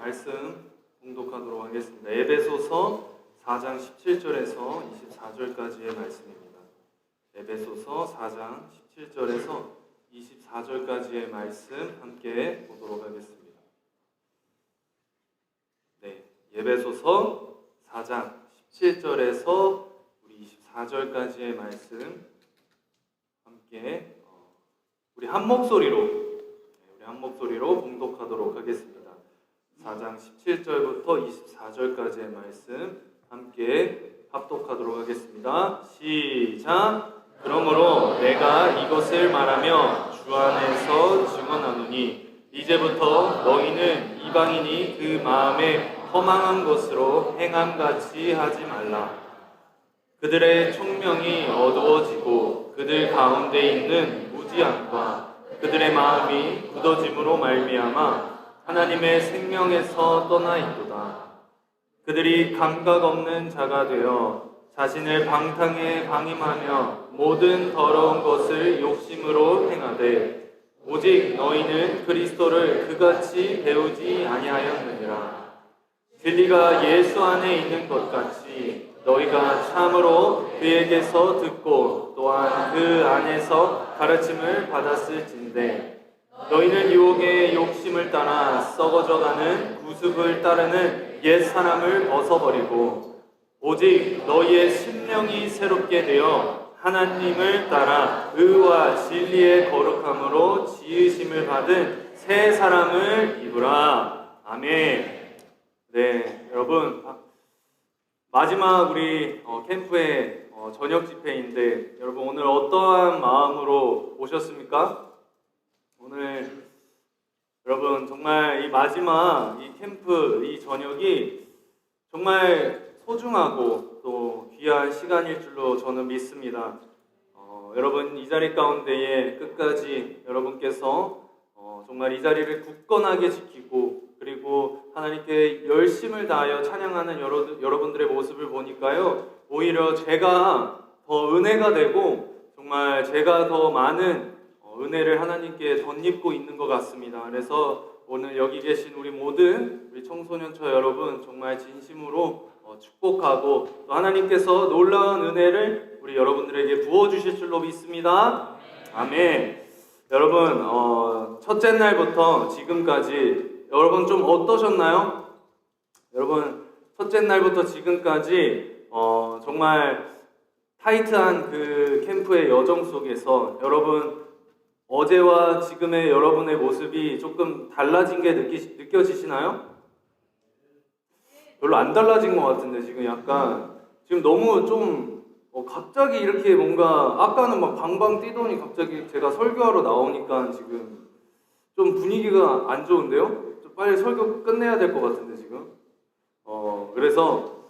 말씀 봉독하도록 하겠습니다. 에베소서 4장 17절에서 24절까지의 말씀입니다. 에베소서 4장 17절에서 24절까지의 말씀 함께 보도록 하겠습니다. 네, 에베소서 4장 17절에서 우리 24절까지의 말씀 함께 우리 한 목소리로 봉독하도록 하겠습니다. 4장 17절부터 24절까지의 말씀 함께 합독하도록 하겠습니다. 시작! 그러므로 내가 이것을 말하며 주 안에서 증언하노니 이제부터 너희는 이방인이 그 마음에 허망한 것으로 행함같이 하지 말라. 그들의 총명이 어두워지고 그들 가운데 있는 무지함과 그들의 마음이 굳어짐으로 말미암아 하나님의 생명에서 떠나 있도다. 그들이 감각 없는 자가 되어 자신을 방탕에 방임하며 모든 더러운 것을 욕심으로 행하되 오직 너희는 그리스도를 그같이 배우지 아니하였느니라. 진리가 예수 안에 있는 것 같이 너희가 참으로 그에게서 듣고 또한 그 안에서 가르침을 받았을진데 너희는 유혹의 욕심을 따라 썩어져가는 구습을 따르는 옛 사람을 벗어버리고 오직 너희의 심령이 새롭게 되어 하나님을 따라 의와 진리의 거룩함으로 지으심을 받은 새 사람을 입으라. 아멘. 네, 여러분 마지막 우리 캠프의 저녁 집회인데 여러분 오늘 어떠한 마음으로 오셨습니까? 오늘 여러분 정말 이 마지막 이 캠프 이 저녁이 정말 소중하고 또 귀한 시간일 줄로 저는 믿습니다. 여러분 이 자리 가운데에 끝까지 여러분께서 정말 이 자리를 굳건하게 지키고 그리고 하나님께 열심을 다하여 찬양하는 여러분들의 모습을 보니까요 오히려 제가 더 은혜가 되고 정말 제가 더 많은 은혜를 하나님께 덧입고 있는 것 같습니다. 그래서 오늘 여기 계신 우리 모든 우리 청소년처 여러분 정말 진심으로 축복하고 또 하나님께서 놀라운 은혜를 우리 여러분들에게 부어주실 줄로 믿습니다. 아멘. 여러분 첫째 날부터 지금까지 여러분 좀 어떠셨나요? 여러분 첫째 날부터 지금까지 정말 타이트한 그 캠프의 여정 속에서 여러분 어제와 지금의 여러분의 모습이 조금 달라진 게 느껴지시나요? 별로 안 달라진 것 같은데 지금 약간 지금 너무 좀 갑자기 이렇게 뭔가 아까는 막 방방 뛰더니 갑자기 제가 설교하러 나오니까 지금 좀 분위기가 안 좋은데요? 좀 빨리 설교 끝내야 될 것 같은데 지금 그래서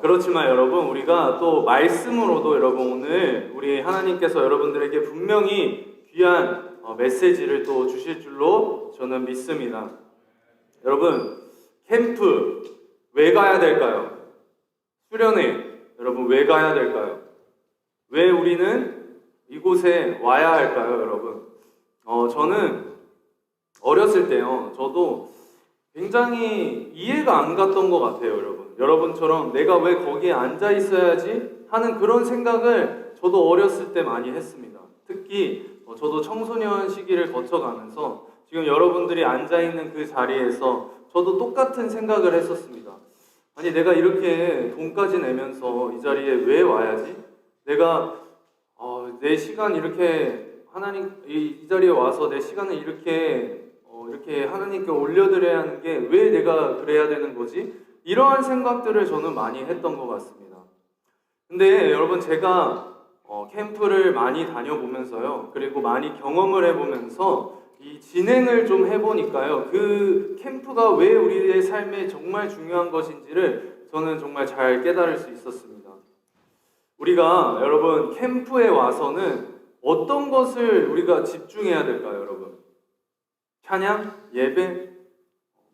그렇지만 여러분 우리가 또 말씀으로도 여러분 오늘 우리 하나님께서 여러분들에게 분명히 귀한 메시지를 또 주실 줄로 저는 믿습니다. 여러분 캠프 왜 가야 될까요? 수련회 여러분 왜 가야 될까요? 왜 우리는 이곳에 와야 할까요, 여러분? 저는 어렸을 때요, 저도 굉장히 이해가 안 갔던 것 같아요, 여러분. 여러분처럼 내가 왜 거기에 앉아 있어야지 하는 그런 생각을 저도 어렸을 때 많이 했습니다. 특히 저도 청소년 시기를 거쳐가면서 지금 여러분들이 앉아 있는 그 자리에서 저도 똑같은 생각을 했었습니다. 아니 내가 이렇게 돈까지 내면서 이 자리에 왜 와야지? 내가 내 시간 이렇게 하나님 이 자리에 와서 내 시간을 이렇게 하나님께 올려드려야 하는 게 왜 내가 그래야 되는 거지? 이러한 생각들을 저는 많이 했던 것 같습니다. 근데 여러분 제가 캠프를 많이 다녀보면서요, 그리고 많이 경험을 해보면서 이 진행을 좀 해보니까요, 그 캠프가 왜 우리의 삶에 정말 중요한 것인지를 저는 정말 잘 깨달을 수 있었습니다. 우리가 여러분 캠프에 와서는 어떤 것을 우리가 집중해야 될까요, 여러분? 찬양, 예배,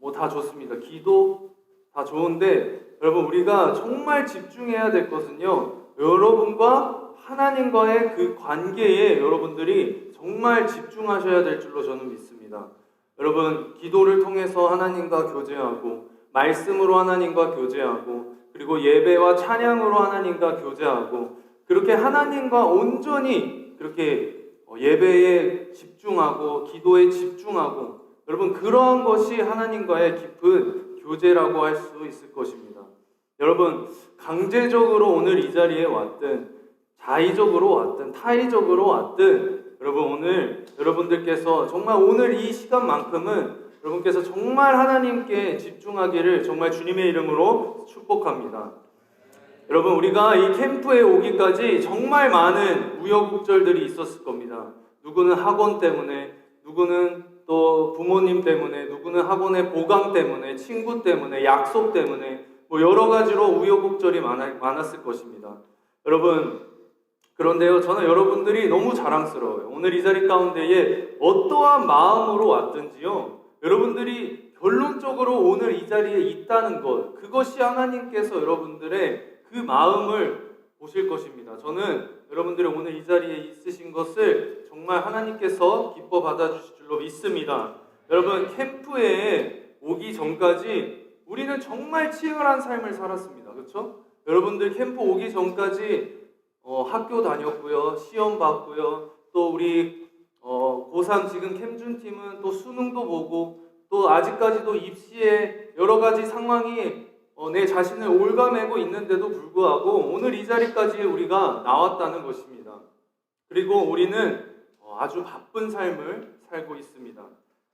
뭐 다 좋습니다. 기도 다 좋은데 여러분 우리가 정말 집중해야 될 것은요, 여러분과 하나님과의 그 관계에 여러분들이 정말 집중하셔야 될 줄로 저는 믿습니다. 여러분, 기도를 통해서 하나님과 교제하고, 말씀으로 하나님과 교제하고, 그리고 예배와 찬양으로 하나님과 교제하고, 그렇게 하나님과 온전히 그렇게 예배에 집중하고, 기도에 집중하고, 여러분, 그러한 것이 하나님과의 깊은 교제라고 할 수 있을 것입니다. 여러분, 강제적으로 오늘 이 자리에 왔든, 자의적으로 왔든, 타의적으로 왔든, 여러분, 오늘 여러분들께서 정말 오늘 이 시간만큼은 여러분께서 정말 하나님께 집중하기를 정말 주님의 이름으로 축복합니다. 여러분, 우리가 이 캠프에 오기까지 정말 많은 우여곡절들이 있었을 겁니다. 누구는 학원 때문에, 누구는 또 부모님 때문에, 누구는 학원의 보강 때문에, 친구 때문에, 약속 때문에, 뭐 여러 가지로 우여곡절이 많았을 것입니다. 여러분, 그런데요, 저는 여러분들이 너무 자랑스러워요. 오늘 이 자리 가운데에 어떠한 마음으로 왔든지요, 여러분들이 결론적으로 오늘 이 자리에 있다는 것, 그것이 하나님께서 여러분들의 그 마음을 보실 것입니다. 저는 여러분들이 오늘 이 자리에 있으신 것을 정말 하나님께서 기뻐 받아주실 줄로 믿습니다. 여러분, 캠프에 오기 전까지 우리는 정말 치열한 삶을 살았습니다. 그렇죠? 여러분들 캠프 오기 전까지 학교 다녔고요, 시험 봤고요, 또 우리 고3 지금 캠준팀은 또 수능도 보고, 또 아직까지도 입시에 여러 가지 상황이 내 자신을 올가매고 있는데도 불구하고 오늘 이 자리까지 우리가 나왔다는 것입니다. 그리고 우리는 아주 바쁜 삶을 살고 있습니다.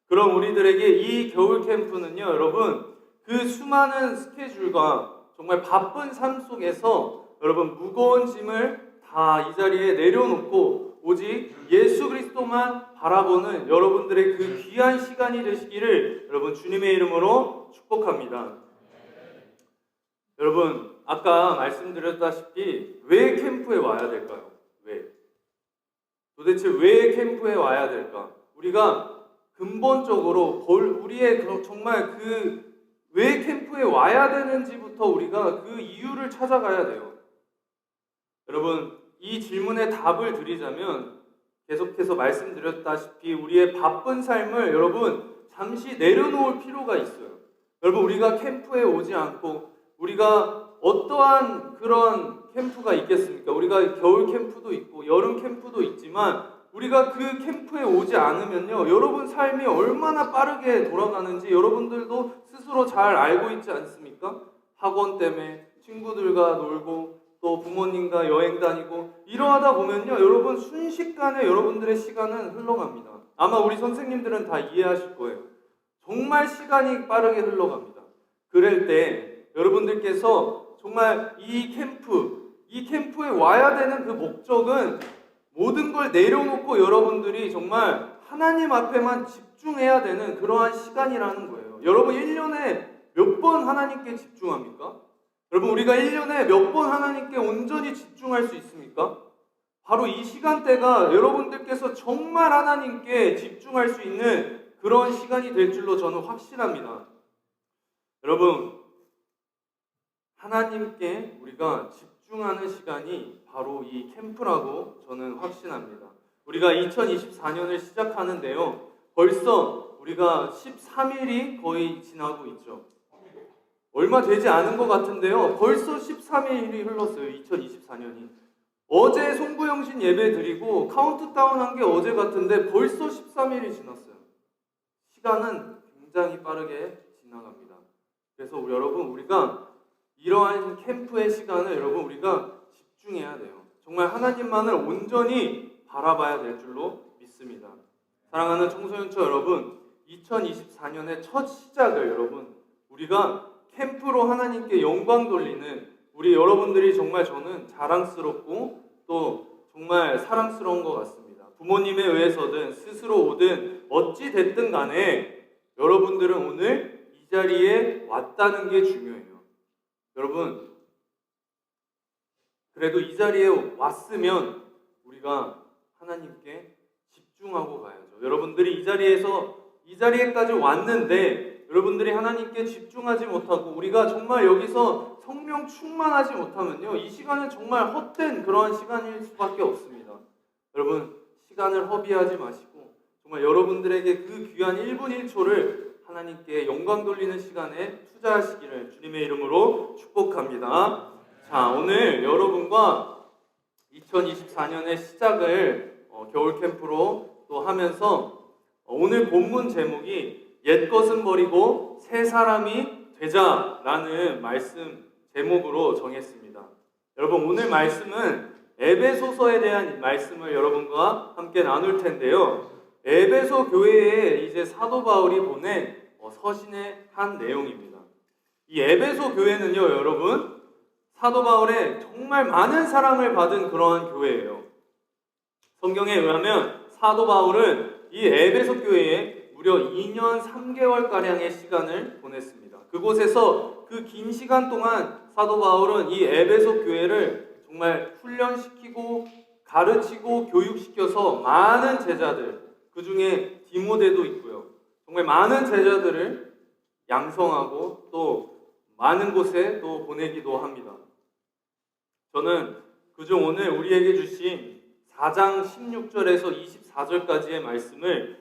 그럼 우리들에게 이 겨울 캠프는요, 여러분, 그 수많은 스케줄과 정말 바쁜 삶 속에서 여러분 무거운 짐을 다 이 자리에 내려놓고 오직 예수 그리스도만 바라보는 여러분들의 그 귀한 시간이 되시기를 여러분 주님의 이름으로 축복합니다. 여러분, 아까 말씀드렸다시피 왜 캠프에 와야 될까요? 왜? 도대체 왜 캠프에 와야 될까? 우리가 근본적으로 우리의 정말 그 왜 캠프에 와야 되는지부터 우리가 그 이유를 찾아가야 돼요. 여러분, 이 질문에 답을 드리자면 계속해서 말씀드렸다시피 우리의 바쁜 삶을 여러분 잠시 내려놓을 필요가 있어요. 여러분, 우리가 캠프에 오지 않고 우리가 어떠한 그런 캠프가 있겠습니까? 우리가 겨울 캠프도 있고 여름 캠프도 있지만 우리가 그 캠프에 오지 않으면요, 여러분 삶이 얼마나 빠르게 돌아가는지 여러분들도 스스로 잘 알고 있지 않습니까? 학원 때문에 친구들과 놀고 또 부모님과 여행 다니고 이러하다 보면요, 여러분 순식간에 여러분들의 시간은 흘러갑니다. 아마 우리 선생님들은 다 이해하실 거예요. 정말 시간이 빠르게 흘러갑니다. 그럴 때 여러분들께서 정말 이 캠프에 와야 되는 그 목적은 모든 걸 내려놓고 여러분들이 정말 하나님 앞에만 집중해야 되는 그러한 시간이라는 거예요. 여러분 1년에 몇 번 하나님께 집중합니까? 여러분, 우리가 1년에 몇 번 하나님께 온전히 집중할 수 있습니까? 바로 이 시간대가 여러분들께서 정말 하나님께 집중할 수 있는 그런 시간이 될 줄로 저는 확신합니다. 여러분, 하나님께 우리가 집중하는 시간이 바로 이 캠프라고 저는 확신합니다. 우리가 2024년을 시작하는데요, 벌써 우리가 13일이 거의 지나고 있죠. 얼마 되지 않은 것 같은데요, 벌써 13일이 흘렀어요. 2024년이. 어제 송구영신 예배 드리고 카운트다운 한 게 어제 같은데 벌써 13일이 지났어요. 시간은 굉장히 빠르게 지나갑니다. 그래서 여러분, 우리가 이러한 캠프의 시간을 여러분 우리가 집중해야 돼요. 정말 하나님만을 온전히 바라봐야 될 줄로 믿습니다. 사랑하는 청소년처 여러분, 2024년의 첫 시작을 여러분 우리가 캠프로 하나님께 영광 돌리는 우리 여러분들이 정말 저는 자랑스럽고 또 정말 사랑스러운 것 같습니다. 부모님에 의해서든 스스로 오든 어찌 됐든 간에 여러분들은 오늘 이 자리에 왔다는 게 중요해요. 여러분, 그래도 이 자리에 왔으면 우리가 하나님께 집중하고 가야죠. 여러분들이 이 자리에까지 왔는데 여러분들이 하나님께 집중하지 못하고 우리가 정말 여기서 성령 충만하지 못하면요, 이 시간은 정말 헛된 그러한 시간일 수밖에 없습니다. 여러분, 시간을 허비하지 마시고 정말 여러분들에게 그 귀한 1분 1초를 하나님께 영광 돌리는 시간에 투자하시기를 주님의 이름으로 축복합니다. 자, 오늘 여러분과 2024년의 시작을 겨울 캠프로 또 하면서 오늘 본문 제목이 옛 것은 버리고 새 사람이 되자라는 말씀 제목으로 정했습니다. 여러분, 오늘 말씀은 에베소서에 대한 말씀을 여러분과 함께 나눌 텐데요. 에베소 교회에 이제 사도 바울이 보낸 서신의 한 내용입니다. 이 에베소 교회는요, 여러분, 사도 바울의 정말 많은 사랑을 받은 그러한 교회예요. 성경에 의하면 사도 바울은 이 에베소 교회에 무려 2년 3개월가량의 시간을 보냈습니다. 그곳에서 그 긴 시간 동안 사도 바울은 이 에베소 교회를 정말 훈련시키고 가르치고 교육시켜서 많은 제자들, 그 중에 디모데도 있고요. 정말 많은 제자들을 양성하고 또 많은 곳에 또 보내기도 합니다. 저는 그중 오늘 우리에게 주신 4장 16절에서 24절까지의 말씀을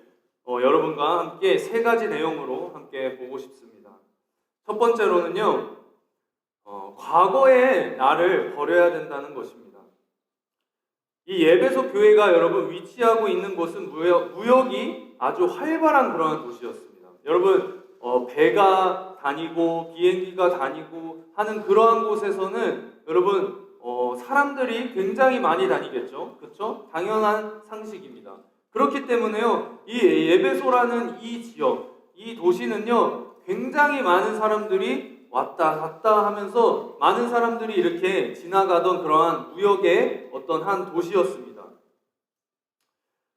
여러분과 함께 세 가지 내용으로 함께 보고 싶습니다. 첫 번째로는요, 과거의 나를 버려야 된다는 것입니다. 이 에베소 교회가 여러분 위치하고 있는 곳은 무역이 아주 활발한 그러한 도시였습니다. 여러분, 배가 다니고 비행기가 다니고 하는 그러한 곳에서는 여러분 사람들이 굉장히 많이 다니겠죠. 그렇죠? 당연한 상식입니다. 그렇기 때문에요, 이 에베소라는 이 지역, 이 도시는요, 굉장히 많은 사람들이 왔다 갔다 하면서 많은 사람들이 이렇게 지나가던 그러한 무역의 어떤 한 도시였습니다.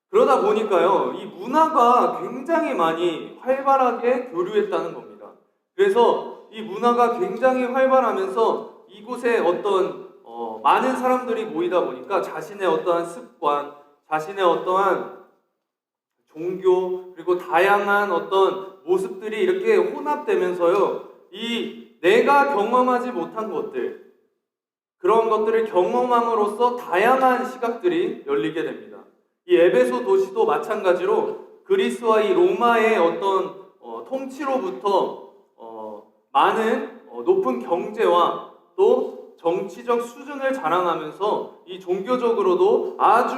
그러다 보니까요, 이 문화가 굉장히 많이 활발하게 교류했다는 겁니다. 그래서 이 문화가 굉장히 활발하면서 이곳에 어떤 많은 사람들이 모이다 보니까 자신의 어떠한 습관, 자신의 어떠한 종교, 그리고 다양한 어떤 모습들이 이렇게 혼합되면서요, 이 내가 경험하지 못한 것들, 그런 것들을 경험함으로써 다양한 시각들이 열리게 됩니다. 이 에베소 도시도 마찬가지로 그리스와 이 로마의 어떤 통치로부터 많은 높은 경제와 또 정치적 수준을 자랑하면서 이 종교적으로도 아주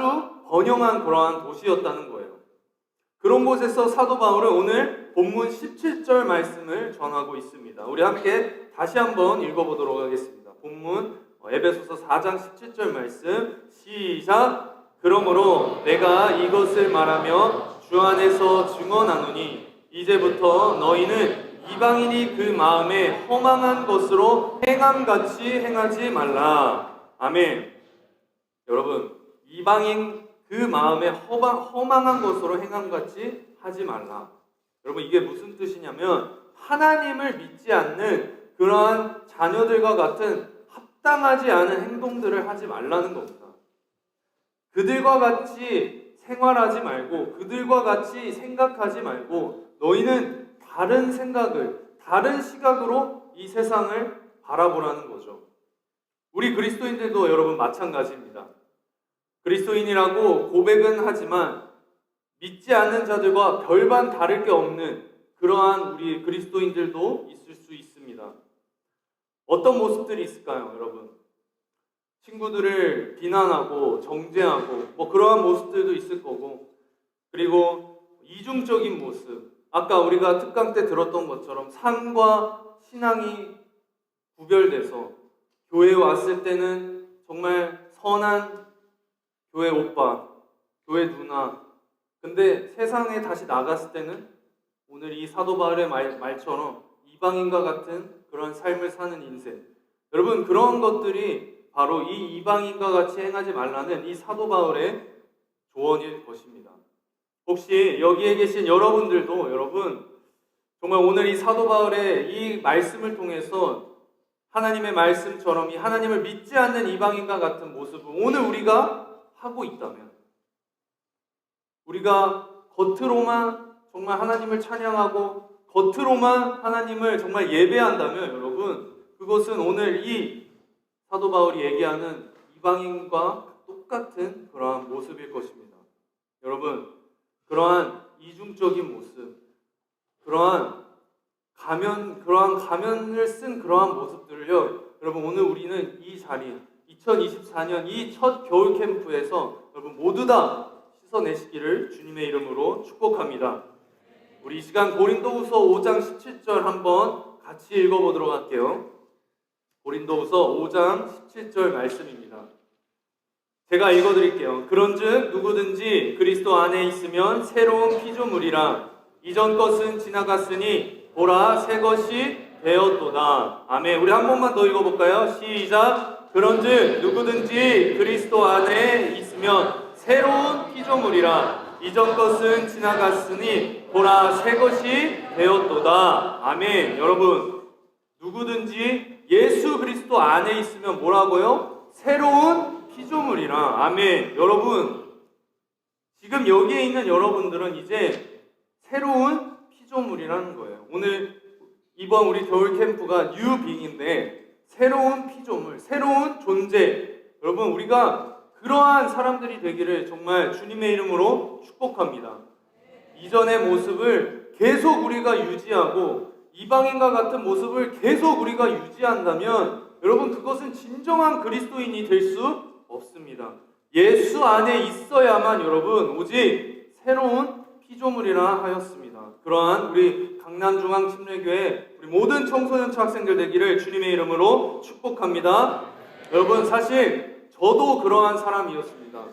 번영한 그러한 도시였다는 거예요. 그런 곳에서 사도 바울은 오늘 본문 17절 말씀을 전하고 있습니다. 우리 함께 다시 한번 읽어보도록 하겠습니다. 본문 에베소서 4장 17절 말씀 시작. 그러므로 내가 이것을 말하며 주 안에서 증언하노니 이제부터 너희는 이방인이 그 마음에 허망한 것으로 행함같이 행하지 말라. 아멘. 여러분, 이방인 그 마음에 허망한 것으로 행함같이 하지 말라. 여러분, 이게 무슨 뜻이냐면 하나님을 믿지 않는 그러한 자녀들과 같은 합당하지 않은 행동들을 하지 말라는 겁니다. 그들과 같이 생활하지 말고 그들과 같이 생각하지 말고 너희는 다른 생각을, 다른 시각으로 이 세상을 바라보라는 거죠. 우리 그리스도인들도 여러분 마찬가지입니다. 그리스도인이라고 고백은 하지만 믿지 않는 자들과 별반 다를 게 없는 그러한 우리 그리스도인들도 있을 수 있습니다. 어떤 모습들이 있을까요, 여러분? 친구들을 비난하고 정죄하고 뭐 그러한 모습들도 있을 거고, 그리고 이중적인 모습, 아까 우리가 특강 때 들었던 것처럼 삶과 신앙이 구별돼서 교회에 왔을 때는 정말 선한 교회 오빠, 교회 누나, 근데 세상에 다시 나갔을 때는 오늘 이 사도 바울의 말처럼 이방인과 같은 그런 삶을 사는 인생. 여러분, 그런 것들이 바로 이 이방인과 같이 행하지 말라는 이 사도 바울의 조언일 것입니다. 혹시 여기에 계신 여러분들도 여러분 정말 오늘 이 사도 바울의 이 말씀을 통해서 하나님의 말씀처럼 이 하나님을 믿지 않는 이방인과 같은 모습을 오늘 우리가 하고 있다면, 우리가 겉으로만 정말 하나님을 찬양하고 겉으로만 하나님을 정말 예배한다면 여러분, 그것은 오늘 이 사도 바울이 얘기하는 이방인과 똑같은 그러한 모습일 것입니다. 여러분, 그러한 이중적인 모습, 그러한 가면을 쓴 그러한 모습들을요, 여러분 오늘 우리는 이 자리, 2024년 이 첫 겨울 캠프에서 여러분 모두 다 씻어내시기를 주님의 이름으로 축복합니다. 우리 이 시간 고린도후서 5장 17절 한번 같이 읽어보도록 할게요. 고린도후서 5장 17절 말씀입니다. 제가 읽어드릴게요. 그런즉 누구든지 그리스도 안에 있으면 새로운 피조물이라 이전 것은 지나갔으니 보라 새 것이 되었도다. 아멘. 우리 한 번만 더 읽어볼까요? 시작. 그런즉 누구든지 그리스도 안에 있으면 새로운 피조물이라 이전 것은 지나갔으니 보라 새 것이 되었도다. 아멘. 여러분 누구든지 예수 그리스도 안에 있으면 뭐라고요? 새로운 피조물이라. 아멘. 여러분 지금 여기에 있는 여러분들은 이제 새로운 피조물이라는 거예요. 오늘 이번 우리 겨울 캠프가 뉴빙인데 새로운 피조물, 새로운 존재. 여러분 우리가 그러한 사람들이 되기를 정말 주님의 이름으로 축복합니다. 이전의 모습을 계속 우리가 유지하고 이방인과 같은 모습을 계속 우리가 유지한다면 여러분 그것은 진정한 그리스도인이 될 수 없습니다. 예수 안에 있어야만 여러분 오직 새로운 피조물이라 하였습니다. 그러한 우리 강남중앙침례교회 우리 모든 청소년차 학생들 되기를 주님의 이름으로 축복합니다. 여러분 사실 저도 그러한 사람이었습니다.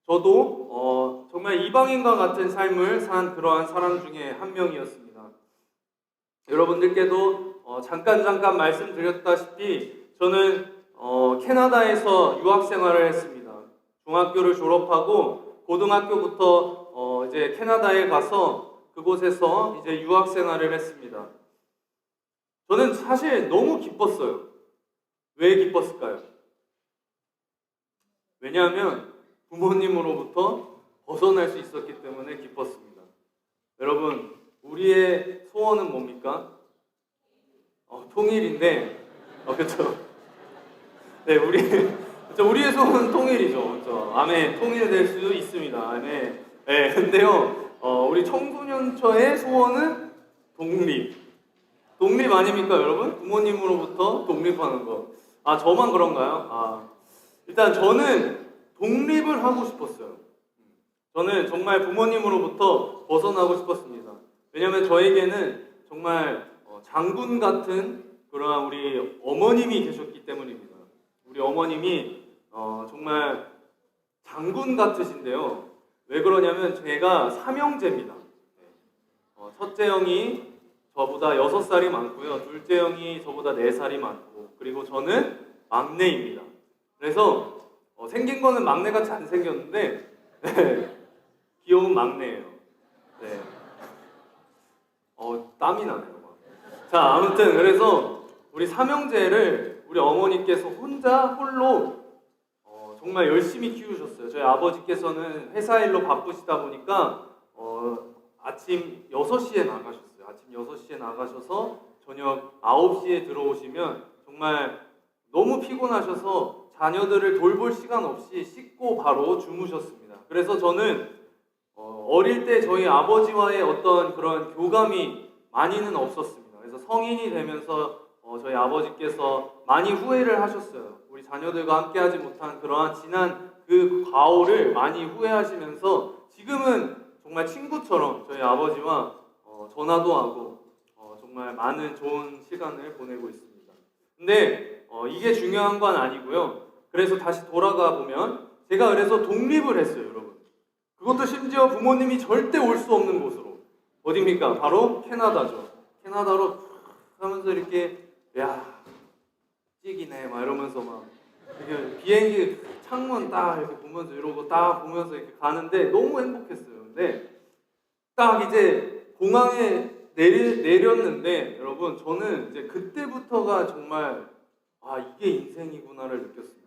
저도 정말 이방인과 같은 삶을 산 그러한 사람 중에 한 명이었습니다. 여러분들께도 잠깐 말씀드렸다시피 저는 캐나다에서 유학생활을 했습니다. 중학교를 졸업하고 고등학교부터 이제 캐나다에 가서 그곳에서 이제 유학생활을 했습니다. 저는 사실 너무 기뻤어요. 왜 기뻤을까요? 왜냐하면 부모님으로부터 벗어날 수 있었기 때문에 기뻤습니다. 여러분, 우리의 소원은 뭡니까? 통일인데, 그렇죠? 네, 우리의 소원은 통일이죠, 그렇죠? 아멘. 통일될 수 있습니다. 아멘. 네, 근데요, 우리 청소년처의 소원은 독립. 독립 아닙니까, 여러분? 부모님으로부터 독립하는 거. 저만 그런가요? 일단 저는 독립을 하고 싶었어요. 저는 정말 부모님으로부터 벗어나고 싶었습니다. 왜냐하면 저에게는 정말 장군 같은 그러한 우리 어머님이 계셨기 때문입니다. 우리 어머님이 정말 장군 같으신데요. 왜 그러냐면 제가 삼형제입니다. 첫째 형이 저보다 6살이 많고요. 둘째 형이 저보다 4살이 많고 그리고 저는 막내입니다. 그래서 생긴 거는 막내같이 안 생겼는데 네, 귀여운 막내예요. 네. 땀이 나네요. 자, 아무튼 그래서 우리 삼형제를 우리 어머니께서 홀로 정말 열심히 키우셨어요. 저희 아버지께서는 회사 일로 바쁘시다 보니까 아침 6시에 나가셨어요. 아침 6시에 나가셔서 저녁 9시에 들어오시면 정말 너무 피곤하셔서 자녀들을 돌볼 시간 없이 씻고 바로 주무셨습니다. 그래서 저는 어릴 때 저희 아버지와의 어떤 그런 교감이 많이는 없었습니다. 그래서 성인이 되면서 저희 아버지께서 많이 후회를 하셨어요. 우리 자녀들과 함께 하지 못한 그러한 지난 그 과오를 많이 후회하시면서 지금은 정말 친구처럼 저희 아버지와 전화도 하고 정말 많은 좋은 시간을 보내고 있습니다. 근데 이게 중요한 건 아니고요. 그래서 다시 돌아가 보면 제가 그래서 독립을 했어요, 여러분. 그것도 심지어 부모님이 절대 올 수 없는 곳으로. 어디입니까? 바로 캐나다죠. 캐나다로 하면서 이렇게 야 찍이네 막 이러면서 막 이렇게 비행기 창문 딱 이렇게 보면서 이러고 딱 보면서 이렇게 가는데 너무 행복했어요. 근데 딱 이제 공항에 내렸는데 여러분 저는 이제 그때부터가 정말 이게 인생이구나를 느꼈습니다.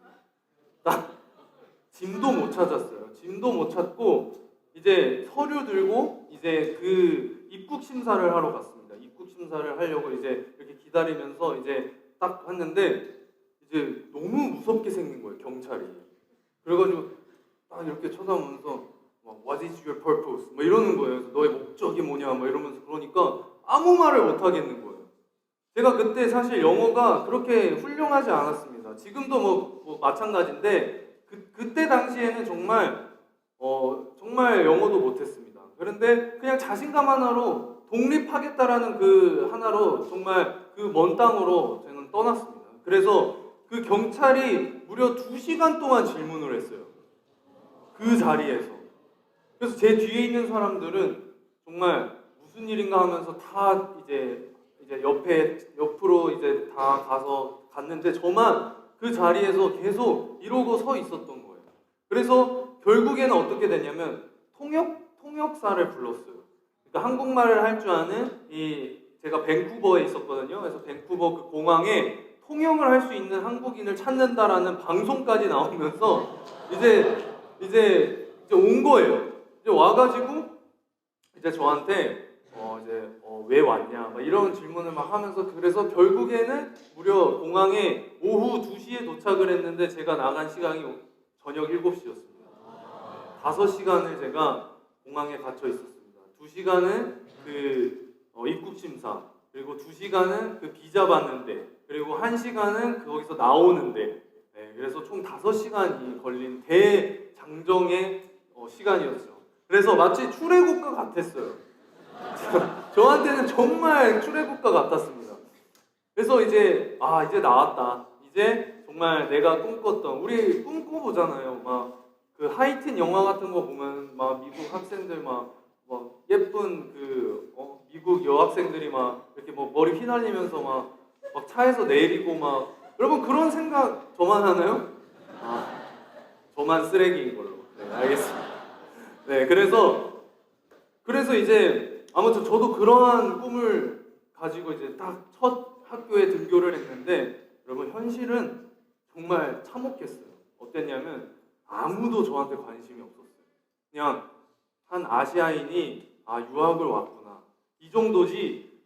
딱 짐도 못 찾았어요. 짐도 못 찾고 이제 서류 들고 이제 그 입국 심사를 하러 갔습니다. 입국 심사를 하려고 이제 이렇게 기다리면서 이제 딱 했는데 이제 너무 무섭게 생긴 거예요, 경찰이. 그래가지고 딱 이렇게 쳐다보면서 막 What is your purpose? 막 이러는 거예요. 그래서 너의 목적이 뭐냐? 막 이러면서 그러니까 아무 말을 못 하겠는 거예요. 제가 그때 사실 영어가 그렇게 훌륭하지 않았습니다. 지금도 뭐 마찬가지인데 그때 당시에는 정말 영어도 못했습니다. 그런데 그냥 자신감 하나로 독립하겠다라는 그 하나로 정말 그 먼 땅으로 저는 떠났습니다. 그래서 그 경찰이 무려 2시간 동안 질문을 했어요. 그 자리에서. 그래서 제 뒤에 있는 사람들은 정말 무슨 일인가 하면서 다 이제 옆으로 이제 다 갔는데 저만 그 자리에서 계속 이러고 서 있었던 거예요. 그래서 결국에는 어떻게 됐냐면 통역사를 불렀어요. 그러니까 한국말을 할 줄 아는 제가 밴쿠버에 있었거든요. 그래서 밴쿠버 그 공항에 통역을 할 수 있는 한국인을 찾는다라는 방송까지 나오면서 이제 온 거예요. 이제 와가지고 이제 저한테 왜 왔냐 막 이런 질문을 막 하면서 그래서 결국에는 무려 공항에 오후 2시에 도착을 했는데 제가 나간 시간이 저녁 7시였습니다. 5시간을 제가 공항에 gat혀 있었습니다. 2시간은 그 입국 심사, 그리고 2시간은 그 비자 받는데, 그리고 1시간은 거기서 나오는데, 네, 그래서 총 5시간이 걸린 대장정의 시간이었죠. 그래서 마치 출애굽과 같았어요. 저한테는 정말 출애굽과 같았습니다. 그래서 이제 나왔다. 이제 정말 내가 꿈꿨던, 우리 꿈꿔보잖아요. 막 그 하이틴 영화 같은 거 보면 막 미국 학생들 막 예쁜 미국 여학생들이 막 이렇게 뭐 머리 휘날리면서 막 차에서 내리고 막 여러분 그런 생각 저만 하나요? 저만 쓰레기인 걸로. 네, 알겠습니다. 네, 그래서 이제 아무튼 저도 그러한 꿈을 가지고 이제 딱 첫 학교에 등교를 했는데 여러분 현실은 정말 참혹했어요. 어땠냐면 아무도 저한테 관심이 없었어요. 그냥 한 아시아인이 유학을 왔구나 이 정도지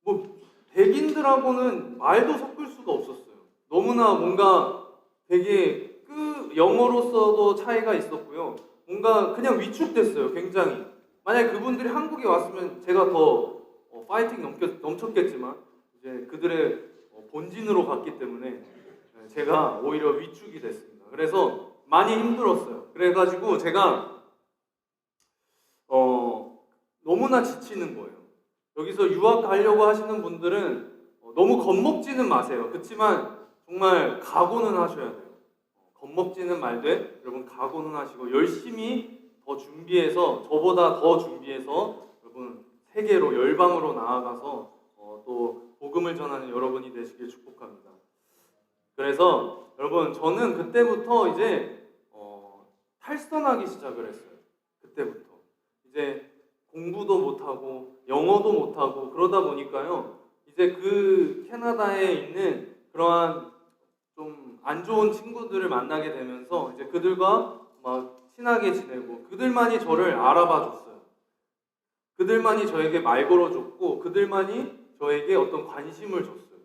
뭐 백인들하고는 말도 섞을 수가 없었어요. 너무나 뭔가 되게 영어로서도 차이가 있었고요. 뭔가 그냥 위축됐어요. 굉장히. 만약에 그분들이 한국에 왔으면 제가 더 파이팅 넘쳤겠지만 이제 그들의 본진으로 갔기 때문에 제가 오히려 위축이 됐습니다. 그래서 많이 힘들었어요. 그래가지고 제가 너무나 지치는 거예요. 여기서 유학 가려고 하시는 분들은 너무 겁먹지는 마세요. 그렇지만 정말 각오는 하셔야 돼요. 겁먹지는 말되 여러분 각오는 하시고 열심히 더 준비해서 저보다 더 준비해서 여러분 세계로 열방으로 나아가서 또 복음을 전하는 여러분이 되시길 축복합니다. 그래서 여러분 저는 그때부터 이제 탈선하기 시작을 했어요. 그때부터 이제 공부도 못하고 영어도 못하고 그러다 보니까요. 이제 그 캐나다에 있는 그러한 좀 안 좋은 친구들을 만나게 되면서 이제 그들과 막 친하게 지내고 그들만이 저를 알아봐 줬어요. 그들만이 저에게 말 걸어줬고 그들만이 저에게 어떤 관심을 줬어요.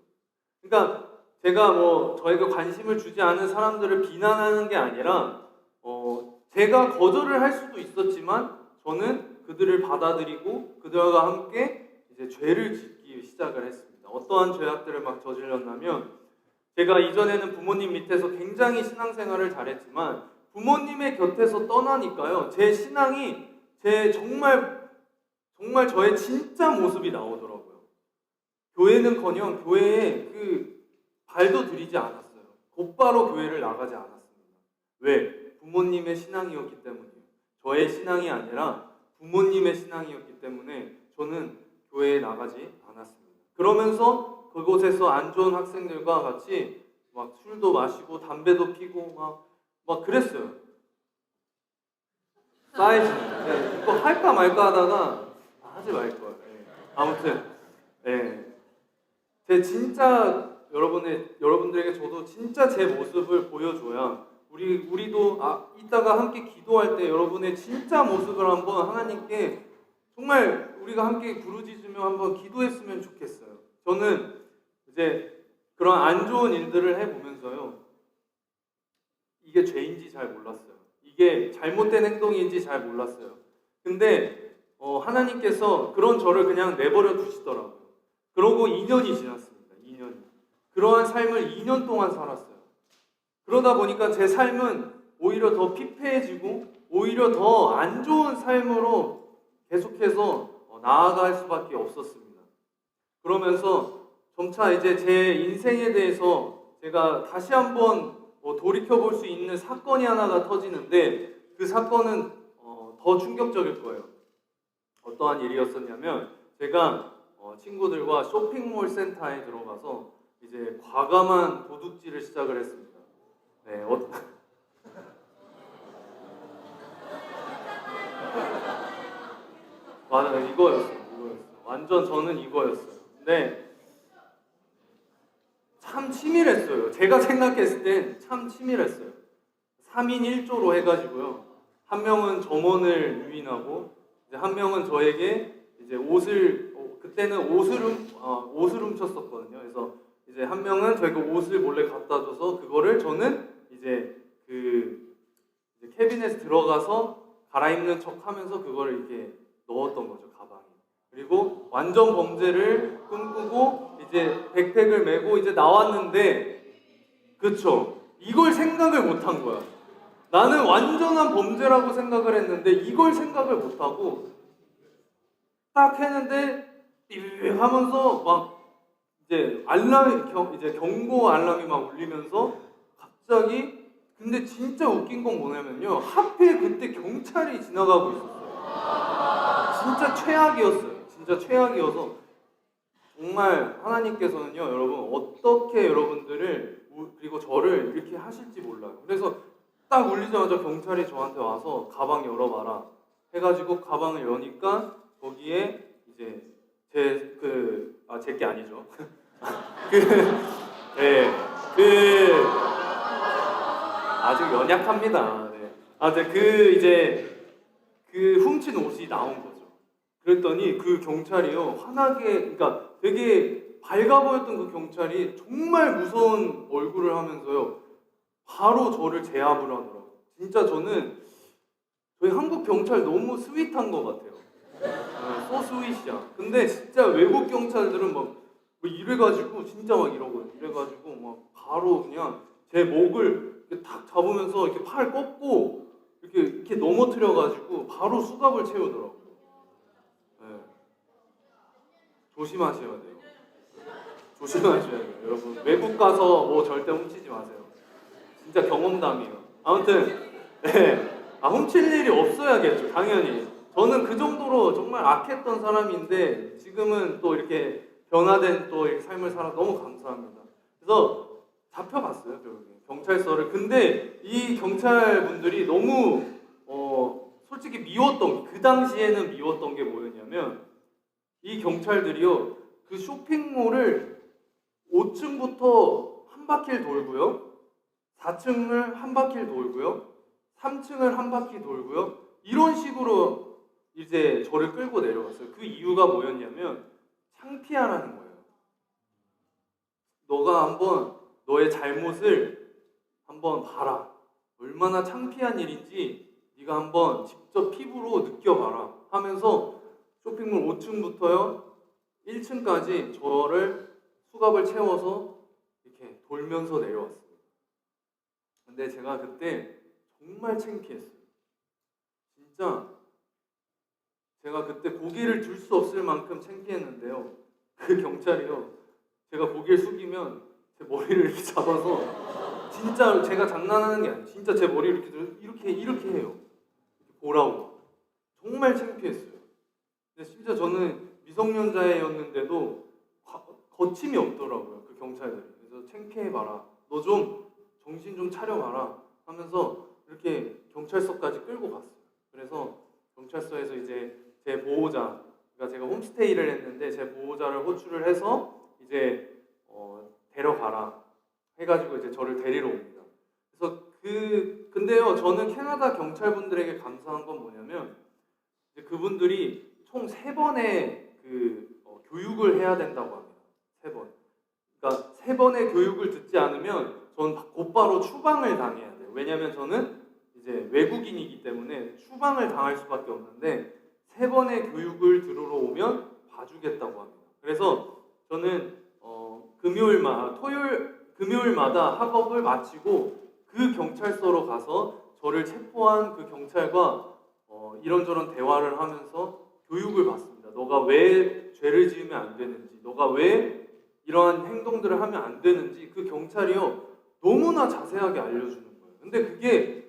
그러니까 제가 저에게 관심을 주지 않은 사람들을 비난하는 게 아니라 제가 거절을 할 수도 있었지만 저는 그들을 받아들이고 그들과 함께 이제 죄를 짓기 시작을 했습니다. 어떠한 죄악들을 막 저질렀냐면 제가 이전에는 부모님 밑에서 굉장히 신앙생활을 잘했지만 부모님의 곁에서 떠나니까요. 제 신앙이 정말 저의 진짜 모습이 나오더라고요. 교회는커녕 교회에 발도 들이지 않았어요. 곧바로 교회를 나가지 않았습니다. 왜? 부모님의 신앙이었기 때문이에요. 저의 신앙이 아니라 부모님의 신앙이었기 때문에 저는 교회에 나가지 않았습니다. 그러면서 그곳에서 안 좋은 학생들과 같이 막 술도 마시고 담배도 피고 막 그랬어요. 쌓이지는 이거 할까 말까 하다가 하지 말걸. 아무튼 제 진짜 여러분들에게 저도 진짜 제 모습을 보여줘야 우리도 이따가 함께 기도할 때 여러분의 진짜 모습을 한번 하나님께 정말 우리가 함께 부르짖으며 한번 기도했으면 좋겠어요. 저는 이제 그런 안 좋은 일들을 해보면서요. 이게 죄인지 잘 몰랐어요. 이게 잘못된 행동인지 잘 몰랐어요. 근데 하나님께서 그런 저를 그냥 내버려 두시더라고요. 그러고 2년이 지났습니다. 2년이. 그러한 삶을 2년 동안 살았어요. 그러다 보니까 제 삶은 오히려 더 피폐해지고 오히려 더 안 좋은 삶으로 계속해서 나아갈 수밖에 없었습니다. 그러면서 점차 이제 제 인생에 대해서 제가 다시 한번 돌이켜볼 수 있는 사건이 하나가 터지는데 그 사건은 더 충격적일 거예요. 어떠한 일이었었냐면 제가 친구들과 쇼핑몰 센터에 들어가서 이제 과감한 도둑질을 시작을 했습니다. 네, 맞아요. 이거였어요. 완전 저는 이거였어요. 근데 참 치밀했어요. 제가 생각했을 땐 참 치밀했어요. 3인 1조로 해가지고요. 한 명은 점원을 유인하고 이제 한 명은 저에게 이제 옷을 그때는 옷을 훔쳤었거든요. 그래서 이제 한 명은 저에게 옷을 몰래 갖다 줘서 그거를 저는 이제 이제 캐비넷에 들어가서 갈아입는 척하면서 그거를 이렇게 넣었던 거죠, 가방에. 그리고 완전 범죄를 꿈꾸고 이제 백팩을 메고 이제 나왔는데, 그쵸? 이걸 생각을 못 한 거야. 나는 완전한 범죄라고 생각을 했는데 이걸 생각을 못 하고 딱 했는데 삐삐 하면서 막 이제 이제 경고 알람이 막 울리면서 갑자기, 근데 진짜 웃긴 건 뭐냐면요, 하필 그때 경찰이 지나가고 있었어요. 진짜 최악이었어요. 진짜 최악이어서 정말 하나님께서는요, 여러분 어떻게 여러분들을 그리고 저를 이렇게 하실지 몰라요. 그래서 딱 울리자마자 경찰이 저한테 와서 가방 열어봐라 해가지고 가방을 여니까 거기에 이제 제 게 아니죠. 네, 아주 연약합니다. 네. 그 훔친 옷이 나온 거죠. 그랬더니 그 경찰이요, 환하게, 그러니까 되게 밝아 보였던 그 경찰이 정말 무서운 얼굴을 하면서요, 바로 저를 제압을 하더라고요. 진짜 저희 한국 경찰 너무 스윗한 것 같아요. 소 스윗이야. 근데 진짜 외국 경찰들은 막 이래가지고 진짜 막 이래가지고 막 바로 그냥 제 목을 이렇게 탁 잡으면서 이렇게 팔 꺾고 이렇게 넘어뜨려가지고 바로 수갑을 채우더라고요. 네. 조심하셔야 돼요. 조심하셔야 돼요. 여러분 외국 가서 뭐 절대 훔치지 마세요. 진짜 경험담이에요. 아무튼 네. 훔칠 일이 없어야겠죠, 당연히. 저는 그 정도로 정말 악했던 사람인데 지금은 또 이렇게 변화된 또 이렇게 삶을 살아 너무 감사합니다. 그래서 잡혀갔어요, 결국에 경찰서를. 근데 이 경찰분들이 너무 솔직히 그 당시에는 미웠던 게 뭐였냐면, 이 경찰들이요, 그 쇼핑몰을 5층부터 한 바퀴를 돌고요, 4층을 한 바퀴를 돌고요, 3층을 한 바퀴 돌고요, 이런 식으로 이제 저를 끌고 내려갔어요. 그 이유가 뭐였냐면 창피하라는 거예요. 너가 한번 너의 잘못을 한번 봐라. 얼마나 창피한 일인지 네가 한번 직접 피부로 느껴봐라 하면서 쇼핑몰 5층부터요 1층까지 저를 수갑을 채워서 이렇게 돌면서 내려왔습니다. 근데 제가 그때 정말 창피했어요. 진짜 제가 그때 고개를 들 수 없을 만큼 창피했는데요, 그 경찰이요, 제가 고개를 숙이면 제 머리를 이렇게 잡아서, 진짜 제가 장난하는 게 아니에요, 진짜 제 머리를 이렇게 해요. 보라고. 정말 창피했어요. 근데 진짜 저는 미성년자였는데도 거침이 없더라고요, 그 경찰들이. 그래서 창피해봐라, 너 좀 정신 좀 차려봐라 하면서 이렇게 경찰서까지 끌고 갔어요. 그래서 경찰서에서 이제 제 보호자, 그러니까 제가 홈스테이를 했는데 제 보호자를 호출을 해서 이제 데려가라 해가지고 이제 저를 데리러 옵니다. 그래서 근데요, 저는 캐나다 경찰분들에게 감사한 건 뭐냐면, 이제 그분들이 총 3번의 교육을 해야 된다고 합니다. 3번. 그러니까 3번의 교육을 듣지 않으면 저는 곧바로 추방을 당해야 돼요. 왜냐면 저는 이제 외국인이기 때문에 추방을 당할 수밖에 없는데 3번의 교육을 들으러 오면 봐주겠다고 합니다. 그래서 저는 금요일마다 학업을 마치고 그 경찰서로 가서 저를 체포한 그 경찰과 이런저런 대화를 하면서 교육을 받습니다. 너가 왜 죄를 지으면 안 되는지, 너가 왜 이러한 행동들을 하면 안 되는지 그 경찰이요 너무나 자세하게 알려주는 거예요. 근데 그게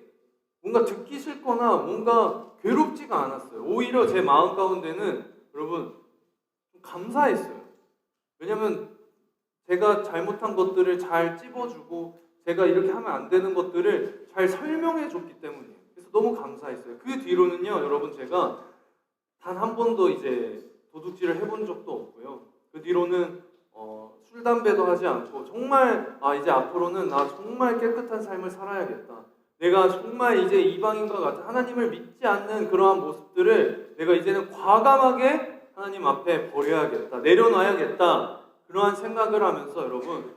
뭔가 듣기 싫거나 뭔가 괴롭지가 않았어요. 오히려 제 마음 가운데는 여러분 좀 감사했어요. 왜냐면 제가 잘못한 것들을 잘 찝어주고 제가 이렇게 하면 안 되는 것들을 잘 설명해 줬기 때문이에요. 그래서 너무 감사했어요. 그 뒤로는요, 여러분 제가 단 한 번도 이제 도둑질을 해본 적도 없고요. 그 뒤로는 술, 담배도 하지 않고 정말 이제 앞으로는 나 정말 깨끗한 삶을 살아야겠다. 내가 정말 이제 이방인과 같은 하나님을 믿지 않는 그러한 모습들을 내가 이제는 과감하게 하나님 앞에 버려야겠다. 내려놔야겠다. 그러한 생각을 하면서 여러분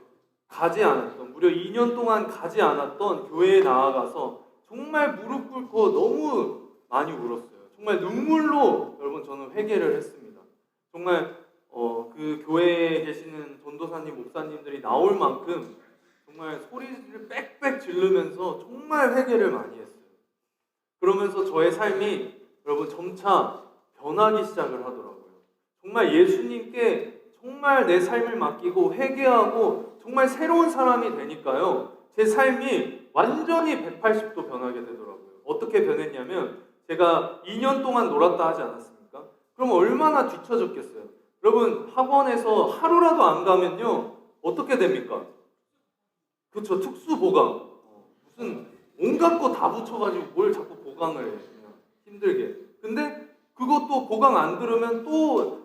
가지 않았던, 무려 2년 동안 가지 않았던 교회에 나아가서 정말 무릎 꿇고 너무 많이 울었어요. 정말 눈물로 여러분 저는 회개를 했습니다. 정말 그 교회에 계시는 전도사님, 목사님들이 나올 만큼 정말 소리를 빽빽 지르면서 정말 회개를 많이 했어요. 그러면서 저의 삶이 여러분 점차 변하기 시작을 하더라고요. 정말 예수님께 정말 내 삶을 맡기고 회개하고 정말 새로운 사람이 되니까요. 제 삶이 완전히 180도 변하게 되더라고요. 어떻게 변했냐면 제가 2년 동안 놀았다 하지 않았습니까? 그럼 얼마나 뒤처졌겠어요. 여러분 학원에서 하루라도 안 가면요 어떻게 됩니까? 그렇죠. 특수 보강. 무슨 온갖 거 다 붙여가지고 뭘 자꾸 보강을 해. 그냥 힘들게. 근데 그것도 보강 안 들으면 또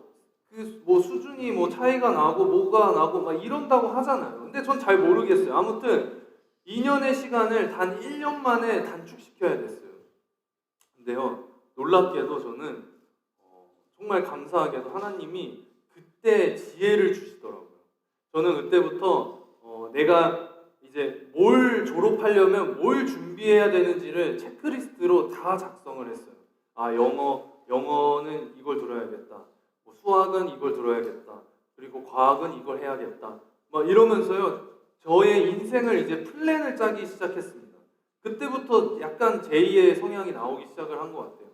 그 뭐 수준이 뭐 차이가 나고 뭐가 나고 막 이런다고 하잖아요. 근데 전 잘 모르겠어요. 아무튼 2년의 시간을 단 1년 만에 단축시켜야 됐어요. 근데요 놀랍게도 저는 정말 감사하게도 하나님이 그때 지혜를 주시더라고요. 저는 그때부터 내가 이제 뭘 졸업하려면 뭘 준비해야 되는지를 체크리스트로 다 작성을 했어요. 영어는 이걸 들어야겠다. 뭐 수학은 이걸 들어야겠다. 그리고 과학은 이걸 해야겠다. 막 이러면서요. 저의 인생을 이제 플랜을 짜기 시작했습니다. 그때부터 약간 제2의 성향이 나오기 시작을 한 것 같아요.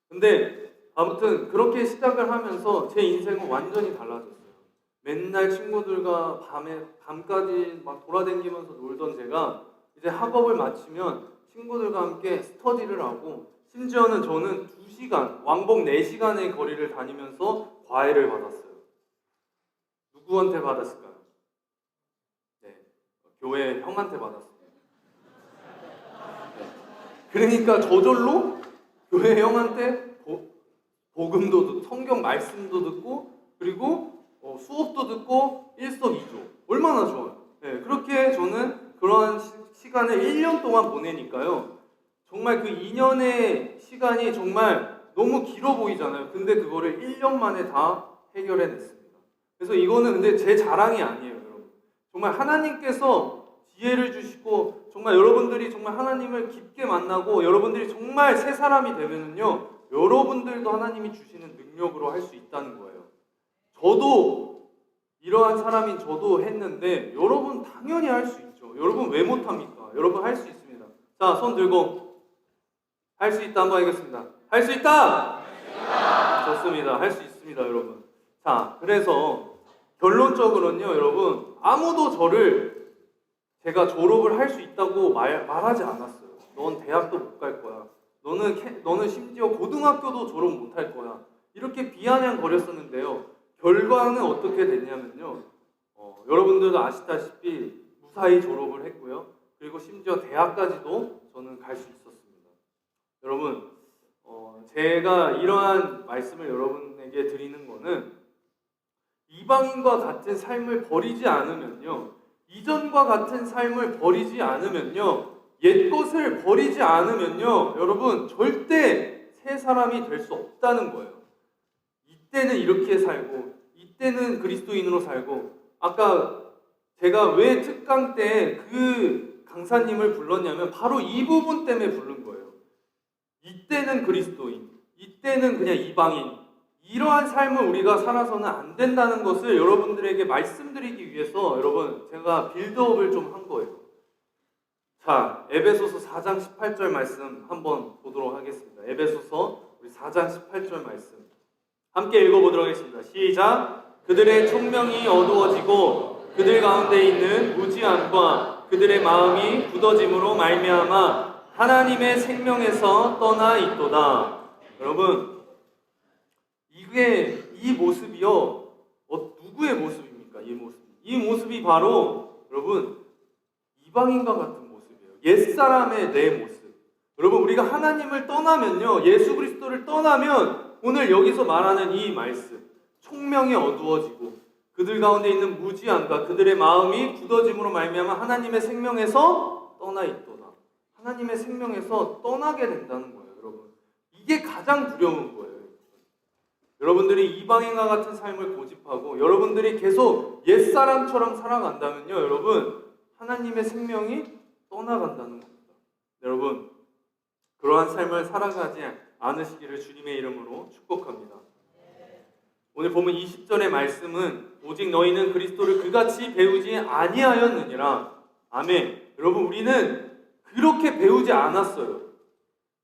근데 아무튼 그렇게 시작을 하면서 제 인생은 완전히 달라졌어요. 맨날 친구들과 밤까지 막 돌아다니면서 놀던 제가 이제 학업을 마치면 친구들과 함께 스터디를 하고 심지어는 저는 2시간, 왕복 4시간의 거리를 다니면서 과외를 받았어요. 누구한테 받았을까요? 네, 교회 형한테 받았습니다. 네. 그러니까 저절로 교회 형한테 복음도 듣고 성경 말씀도 듣고 그리고 수업도 듣고 일석이조. 얼마나 좋아요. 네, 그렇게 저는 그러한 시간을 1년 동안 보내니까요. 정말 그 2년의 시간이 정말 너무 길어 보이잖아요. 근데 그거를 1년 만에 다 해결해냈습니다. 그래서 이거는 근데 제 자랑이 아니에요, 여러분. 정말 하나님께서 지혜를 주시고 정말 여러분들이 정말 하나님을 깊게 만나고 여러분들이 정말 새 사람이 되면은요. 여러분들도 하나님이 주시는 능력으로 할 수 있다는 거예요. 저도 이러한 사람인 저도 했는데 여러분 당연히 할 수 있죠. 여러분 왜 못합니까? 여러분 할 수 있습니다. 자, 손 들고 할 수 있다 한번 하겠습니다. 할 수 있다! 좋습니다. 할 수 있습니다, 여러분. 자, 그래서 결론적으로는요, 여러분 아무도 저를 제가 졸업을 할 수 있다고 말하지 않았어요. 넌 대학도 못 갈 거야. 너는 심지어 고등학교도 졸업 못 할 거야. 이렇게 비아냥거렸었는데요. 결과는 어떻게 됐냐면요. 여러분들도 아시다시피 무사히 졸업을 했고요. 그리고 심지어 대학까지도 저는 갈 수 있었습니다. 여러분, 제가 이러한 말씀을 여러분에게 드리는 거는 이방인과 같은 삶을 버리지 않으면요. 이전과 같은 삶을 버리지 않으면요. 옛 것을 버리지 않으면요. 여러분, 절대 새 사람이 될 수 없다는 거예요. 이때는 이렇게 살고, 이때는 그리스도인으로 살고, 아까 제가 왜 특강 때 그 강사님을 불렀냐면 바로 이 부분 때문에 부른 거예요. 이때는 그리스도인, 이때는 그냥 이방인, 이러한 삶을 우리가 살아서는 안 된다는 것을 여러분들에게 말씀드리기 위해서 여러분 제가 빌드업을 좀 한 거예요. 자, 에베소서 4장 18절 말씀 한번 보도록 하겠습니다. 에베소서 우리 4장 18절 말씀 함께 읽어보도록 하겠습니다. 시작! 그들의 총명이 어두워지고 그들 가운데 있는 무지함과 그들의 마음이 굳어짐으로 말미암아 하나님의 생명에서 떠나 있도다. 여러분, 이 모습이요, 누구의 모습입니까? 이 모습이 바로 여러분 이방인과 같은 모습이에요. 옛사람의 내 모습. 여러분, 우리가 하나님을 떠나면요, 예수 그리스도를 떠나면 오늘 여기서 말하는 이 말씀, 총명이 어두워지고 그들 가운데 있는 무지함과 그들의 마음이 굳어짐으로 말미암아 하나님의 생명에서 떠나 있도다. 하나님의 생명에서 떠나게 된다는 거예요, 여러분. 이게 가장 두려운 거예요. 여러분들이 이방인과 같은 삶을 고집하고 여러분들이 계속 옛사람처럼 살아간다면요, 여러분, 하나님의 생명이 떠나간다는 겁니다. 여러분, 그러한 삶을 살아가지 않으시기를 주님의 이름으로 축복합니다. 오늘 보면 20절의 말씀은 오직 너희는 그리스도를 그같이 배우지 아니하였느니라. 아멘. 여러분, 우리는 그렇게 배우지 않았어요.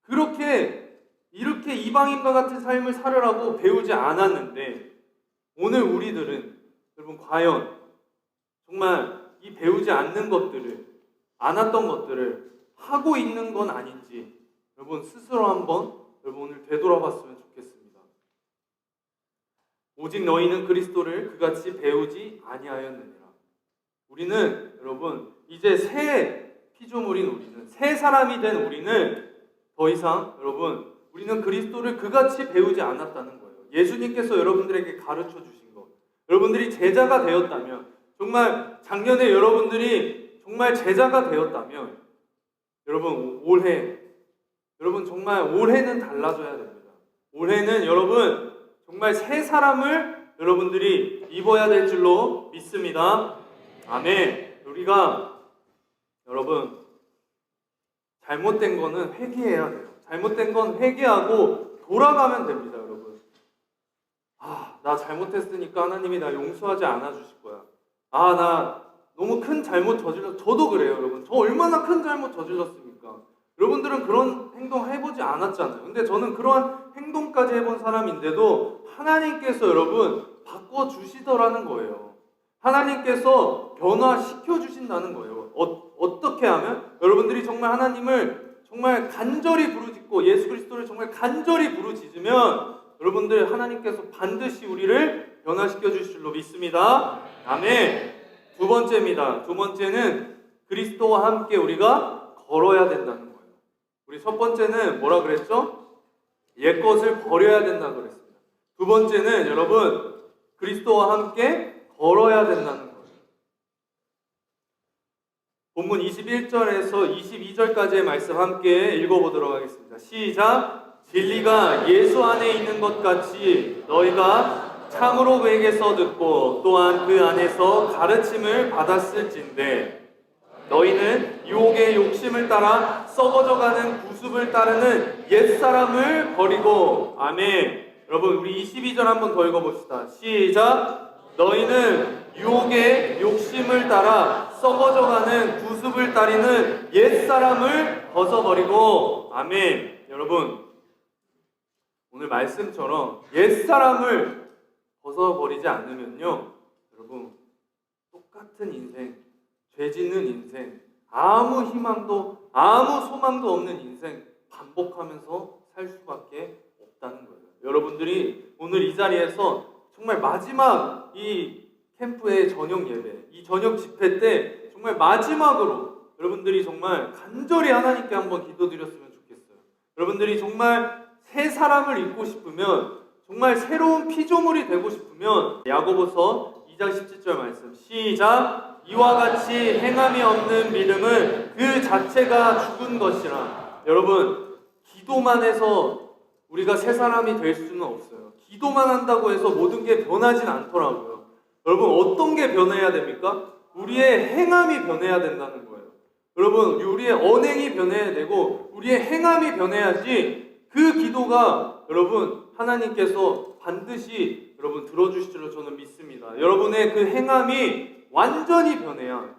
이렇게 이방인과 같은 삶을 살으라고 배우지 않았는데 오늘 우리들은 여러분 과연 정말 이 배우지 않는 것들을, 않았던 것들을 하고 있는 건 아닌지 여러분 스스로 한번 여러분 오늘 되돌아봤으면 좋겠습니다. 오직 너희는 그리스도를 그같이 배우지 아니하였느니라. 우리는 여러분 이제 새 피조물인 우리는, 새 사람이 된 우리는 더 이상 여러분 우리는 그리스도를 그같이 배우지 않았다는 거예요. 예수님께서 여러분들에게 가르쳐 주신 것, 여러분들이 제자가 되었다면, 정말 작년에 여러분들이 정말 제자가 되었다면 여러분 여러분 정말 올해는 달라져야 됩니다. 올해는 여러분 정말 새 사람을 여러분들이 입어야 될 줄로 믿습니다. 아멘. 우리가 여러분 잘못된 거는 회개해야 돼요. 잘못된 건 회개하고 돌아가면 됩니다, 여러분. 나 잘못했으니까 하나님이 나 용서하지 않아 주실 거야. 나 너무 큰 잘못 저질렀어. 저도 그래요, 여러분. 저 얼마나 큰 잘못 저질렀습니까? 여러분들은 그런 행동 해보지 않았잖아요. 근데 저는 그러한 행동까지 해본 사람인데도 하나님께서 여러분 바꿔주시더라는 거예요. 하나님께서 변화시켜 주신다는 거예요. 어떻게 하면? 여러분들이 정말 하나님을 정말 간절히 부르짖고 예수 그리스도를 정말 간절히 부르짖으면 여러분들 하나님께서 반드시 우리를 변화시켜 주실 줄로 믿습니다. 아멘. 두 번째입니다. 두 번째는 그리스도와 함께 우리가 걸어야 된다는 거예요. 우리 첫 번째는 뭐라 그랬죠? 옛것을 버려야 된다고 그랬습니다. 두 번째는 여러분 그리스도와 함께 걸어야 된다는 거예요. 본문 21절에서 22절까지의 말씀 함께 읽어보도록 하겠습니다. 시작! 진리가 예수 안에 있는 것 같이 너희가 참으로 그에게서 듣고 또한 그 안에서 가르침을 받았을진데 너희는 유혹의 욕심을 따라 썩어져가는 구습을 따르는 옛사람을 버리고. 아멘. 여러분 우리 22절 한번 더 읽어봅시다. 시작! 너희는 유혹의 욕심을 따라 썩어져가는 구습을 따르는 옛사람을 벗어버리고. 아멘. 여러분 오늘 말씀처럼 옛사람을 벗어버리지 않으면요 여러분 똑같은 인생, 죄 짓는 인생, 아무 희망도 아무 소망도 없는 인생 반복하면서 살 수밖에 없다는 거예요. 여러분들이 오늘 이 자리에서 정말 마지막 이 캠프의 저녁 예배, 이 저녁 집회 때 정말 마지막으로 여러분들이 정말 간절히 하나님께 한번 기도드렸으면 좋겠어요. 여러분들이 정말 새 사람을 입고 싶으면, 정말 새로운 피조물이 되고 싶으면 야고보서 2장 17절 말씀 시작! 이와 같이 행함이 없는 믿음은 그 자체가 죽은 것이라. 여러분 기도만 해서 우리가 새 사람이 될 수는 없어요. 기도만 한다고 해서 모든 게 변하진 않더라고요. 여러분 어떤 게 변해야 됩니까? 우리의 행함이 변해야 된다는 거예요. 여러분, 우리의 언행이 변해야 되고 우리의 행함이 변해야지 그 기도가 여러분 하나님께서 반드시 여러분 들어주실 줄로 저는 믿습니다. 여러분의 그 행함이 완전히 변해야,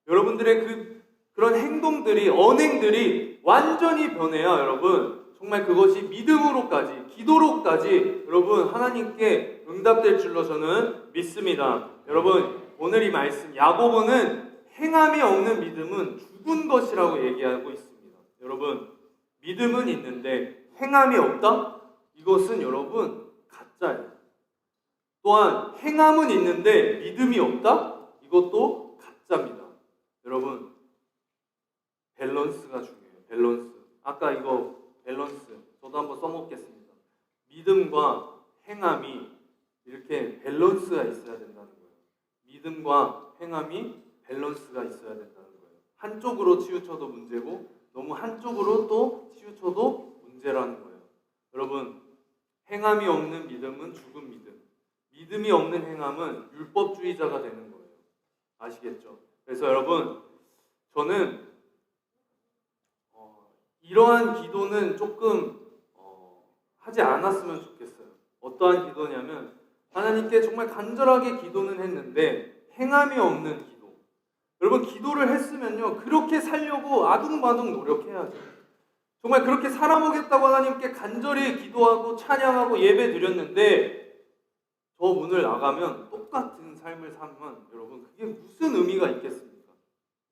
여러분들의 그런 행동들이, 언행들이 완전히 변해야 여러분 정말 그것이 믿음으로까지, 기도로까지 여러분 하나님께 응답될 줄로 저는 믿습니다. 여러분, 오늘 이 말씀 야고보는 행함이 없는 믿음은 죽은 것이라고 얘기하고 있습니다. 여러분, 믿음은 있는데 행함이 없다? 이것은 여러분 가짜예요. 또한 행함은 있는데 믿음이 없다? 이것도 가짜입니다. 여러분, 밸런스가 중요해요. 밸런스. 아까 이거 밸런스 저도 한번 써먹겠습니다. 믿음과 행함이 이렇게 밸런스가 있어야 된다는 거예요. 믿음과 행함이 밸런스가 있어야 된다는 거예요. 한쪽으로 치우쳐도 문제고 너무 한쪽으로 또 치우쳐도 문제라는 거예요. 여러분, 행함이 없는 믿음은 죽은 믿음, 믿음이 없는 행함은 율법주의자가 되는 거예요. 아시겠죠? 그래서 여러분, 저는 이러한 기도는 조금 하지 않았으면 좋겠어요. 어떠한 기도냐면 하나님께 정말 간절하게 기도는 했는데 행함이 없는 기도. 여러분, 기도를 했으면요 그렇게 살려고 아둥바둥 노력해야죠. 정말 그렇게 살아보겠다고 하나님께 간절히 기도하고 찬양하고 예배 드렸는데 저 문을 나가면 똑같은 삶을 살면 여러분 그게 무슨 의미가 있겠습니까?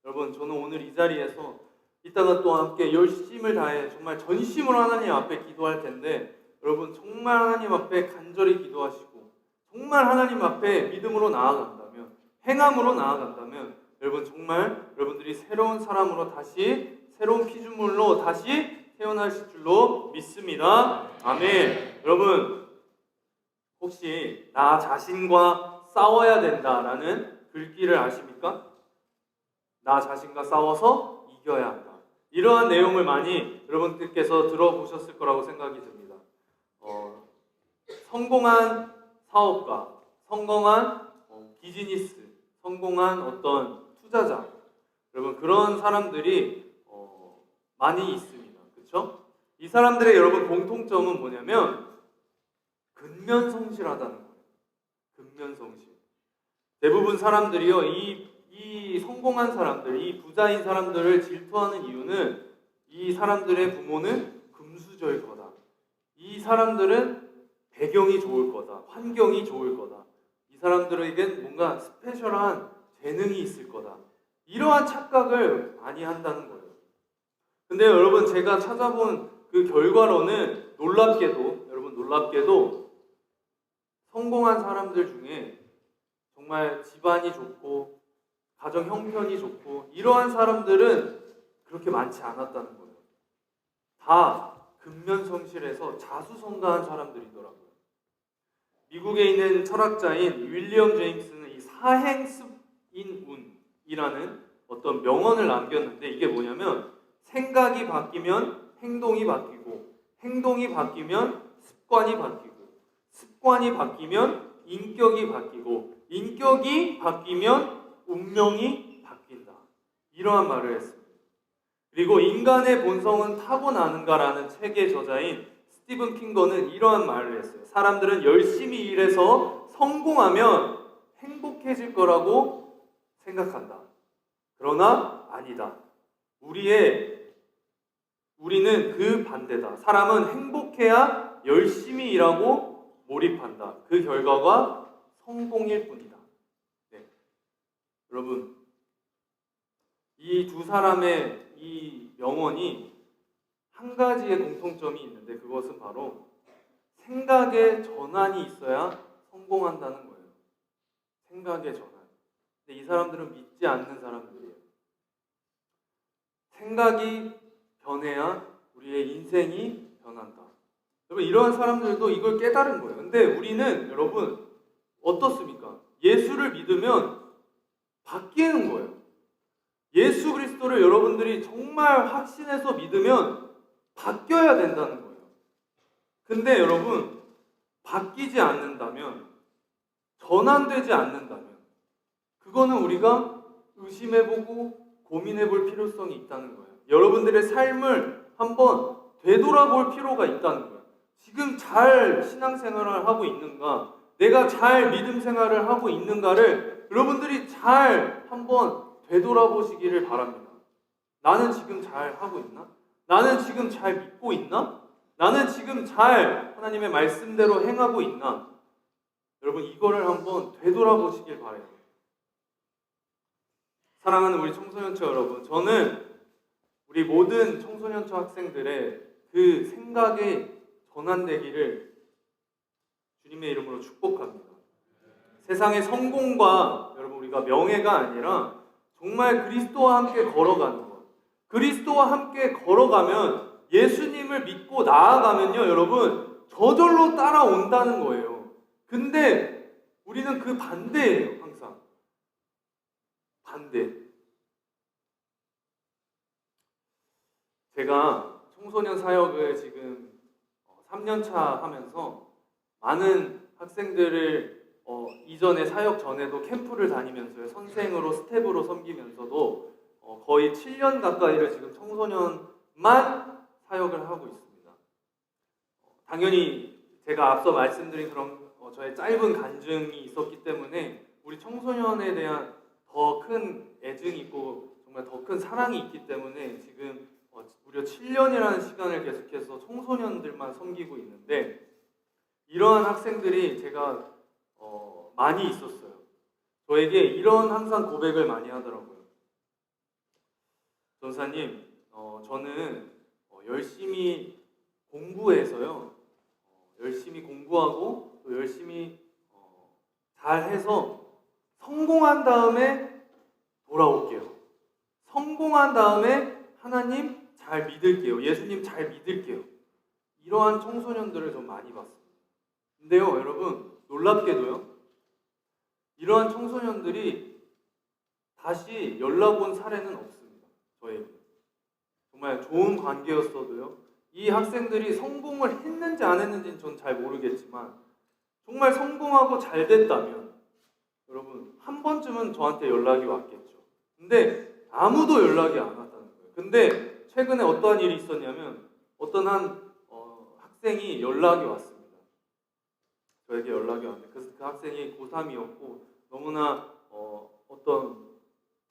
여러분, 저는 오늘 이 자리에서 이따가 또 함께 열심을 다해 정말 전심으로 하나님 앞에 기도할 텐데 여러분 정말 하나님 앞에 간절히 기도하시고 정말 하나님 앞에 믿음으로 나아간다면, 행함으로 나아간다면 여러분 정말 여러분들이 새로운 사람으로 다시, 새로운 피조물로 다시 태어나실 줄로 믿습니다. 아멘. 여러분, 혹시 나 자신과 싸워야 된다라는 글귀를 아십니까? 나 자신과 싸워서 이겨야 한다. 이러한 내용을 많이 여러분들께서 들어보셨을 거라고 생각이 듭니다. 성공한 사업가, 성공한 비즈니스, 성공한 어떤 투자자, 여러분 그런 사람들이 많이 있습니다. 그렇죠? 이 사람들의 여러분 공통점은 뭐냐면 근면성실하다는 거예요. 근면성실. 대부분 사람들이요, 이 성공한 사람들, 이 부자인 사람들을 질투하는 이유는 이 사람들의 부모는 금수저일 거다. 이 사람들은 배경이 좋을 거다. 환경이 좋을 거다. 이 사람들에겐 뭔가 스페셜한 재능이 있을 거다. 이러한 착각을 많이 한다는 거예요. 근데 여러분, 제가 찾아본 그 결과로는 놀랍게도 성공한 사람들 중에 정말 집안이 좋고 가정 형편이 좋고 이러한 사람들은 그렇게 많지 않았다는 거예요. 다 근면성실해서 자수성가한 사람들이더라고요. 미국에 있는 철학자인 윌리엄 제임스는 이 사행습인운이라는 어떤 명언을 남겼는데 이게 뭐냐면 생각이 바뀌면 행동이 바뀌고 행동이 바뀌면 습관이 바뀌고 습관이 바뀌면 인격이 바뀌고 인격이 바뀌면 운명이 바뀐다. 이러한 말을 했습니다. 그리고 인간의 본성은 타고나는가라는 책의 저자인 스티븐 핑거는 이러한 말을 했어요. 사람들은 열심히 일해서 성공하면 행복해질 거라고 생각한다. 그러나 아니다. 우리는 그 반대다. 사람은 행복해야 열심히 일하고 몰입한다. 그 결과가 성공일 뿐이다. 네. 여러분, 이 두 사람의 이 명언이 한 가지의 공통점이 있는데 그것은 바로 생각의 전환이 있어야 성공한다는 거예요. 생각의 전환. 근데 이 사람들은 믿지 않는 사람들이에요. 생각이 변해야 우리의 인생이 변한다. 여러분, 이러한 사람들도 이걸 깨달은 거예요. 근데 우리는 여러분 어떻습니까? 예수를 믿으면 바뀌는 거예요. 예수 그리스도를 여러분들이 정말 확신해서 믿으면 바뀌어야 된다는 거예요. 근데 여러분, 바뀌지 않는다면, 전환되지 않는다면 그거는 우리가 의심해보고 고민해 볼 필요성이 있다는 거예요. 여러분들의 삶을 한번 되돌아볼 필요가 있다는 거예요. 지금 잘 신앙생활을 하고 있는가? 내가 잘 믿음 생활을 하고 있는가를 여러분들이 잘 한번 되돌아보시기를 바랍니다. 나는 지금 잘 하고 있나? 나는 지금 잘 믿고 있나? 나는 지금 잘 하나님의 말씀대로 행하고 있나? 여러분 이거를 한번 되돌아보시길 바라요. 사랑하는 우리 청소년처 여러분, 저는 우리 모든 청소년처 학생들의 그 생각이 전환되기를 주님의 이름으로 축복합니다. 세상의 성공과 여러분 우리가 명예가 아니라 정말 그리스도와 함께 걸어가는 것. 그리스도와 함께 걸어가면 예수님을 믿고 나아가면요 여러분 저절로 따라온다는 거예요. 근데 우리는 그 반대예요. 항상 반대. 제가 청소년 사역을 지금 3년차 하면서 많은 학생들을 이전에 사역 전에도 캠프를 다니면서요 선생으로 스텝으로 섬기면서도 거의 7년 가까이를 지금 청소년만 사역을 하고 있습니다. 당연히 제가 앞서 말씀드린 그런 저의 짧은 간증이 있었기 때문에 우리 청소년에 대한 더 큰 애증이 있고 정말 더 큰 사랑이 있기 때문에 지금 무려 7년이라는 시간을 계속해서 청소년들만 섬기고 있는데 이러한 학생들이 제가 많이 있었어요. 저에게 이런 항상 고백을 많이 하더라고요. 전사님, 저는 열심히 공부해서요. 열심히 공부하고 또 열심히 잘해서 성공한 다음에 돌아올게요. 성공한 다음에 하나님 잘 믿을게요. 예수님 잘 믿을게요. 이러한 청소년들을 좀 많이 봤습니다. 근데요, 여러분, 놀랍게도요, 이러한 청소년들이 다시 연락 온 사례는 없습니다. 저에게. 정말 좋은 관계였어도요, 이 학생들이 성공을 했는지 안 했는지는 전 잘 모르겠지만, 정말 성공하고 잘 됐다면, 여러분, 한 번쯤은 저한테 연락이 왔겠죠. 근데 아무도 연락이 안 왔다는 거예요. 근데 최근에 어떠한 일이 있었냐면, 어떤 한 학생이 연락이 왔습니다. 저에게 연락이 왔는데 그 학생이 고3이었고 너무나 어떤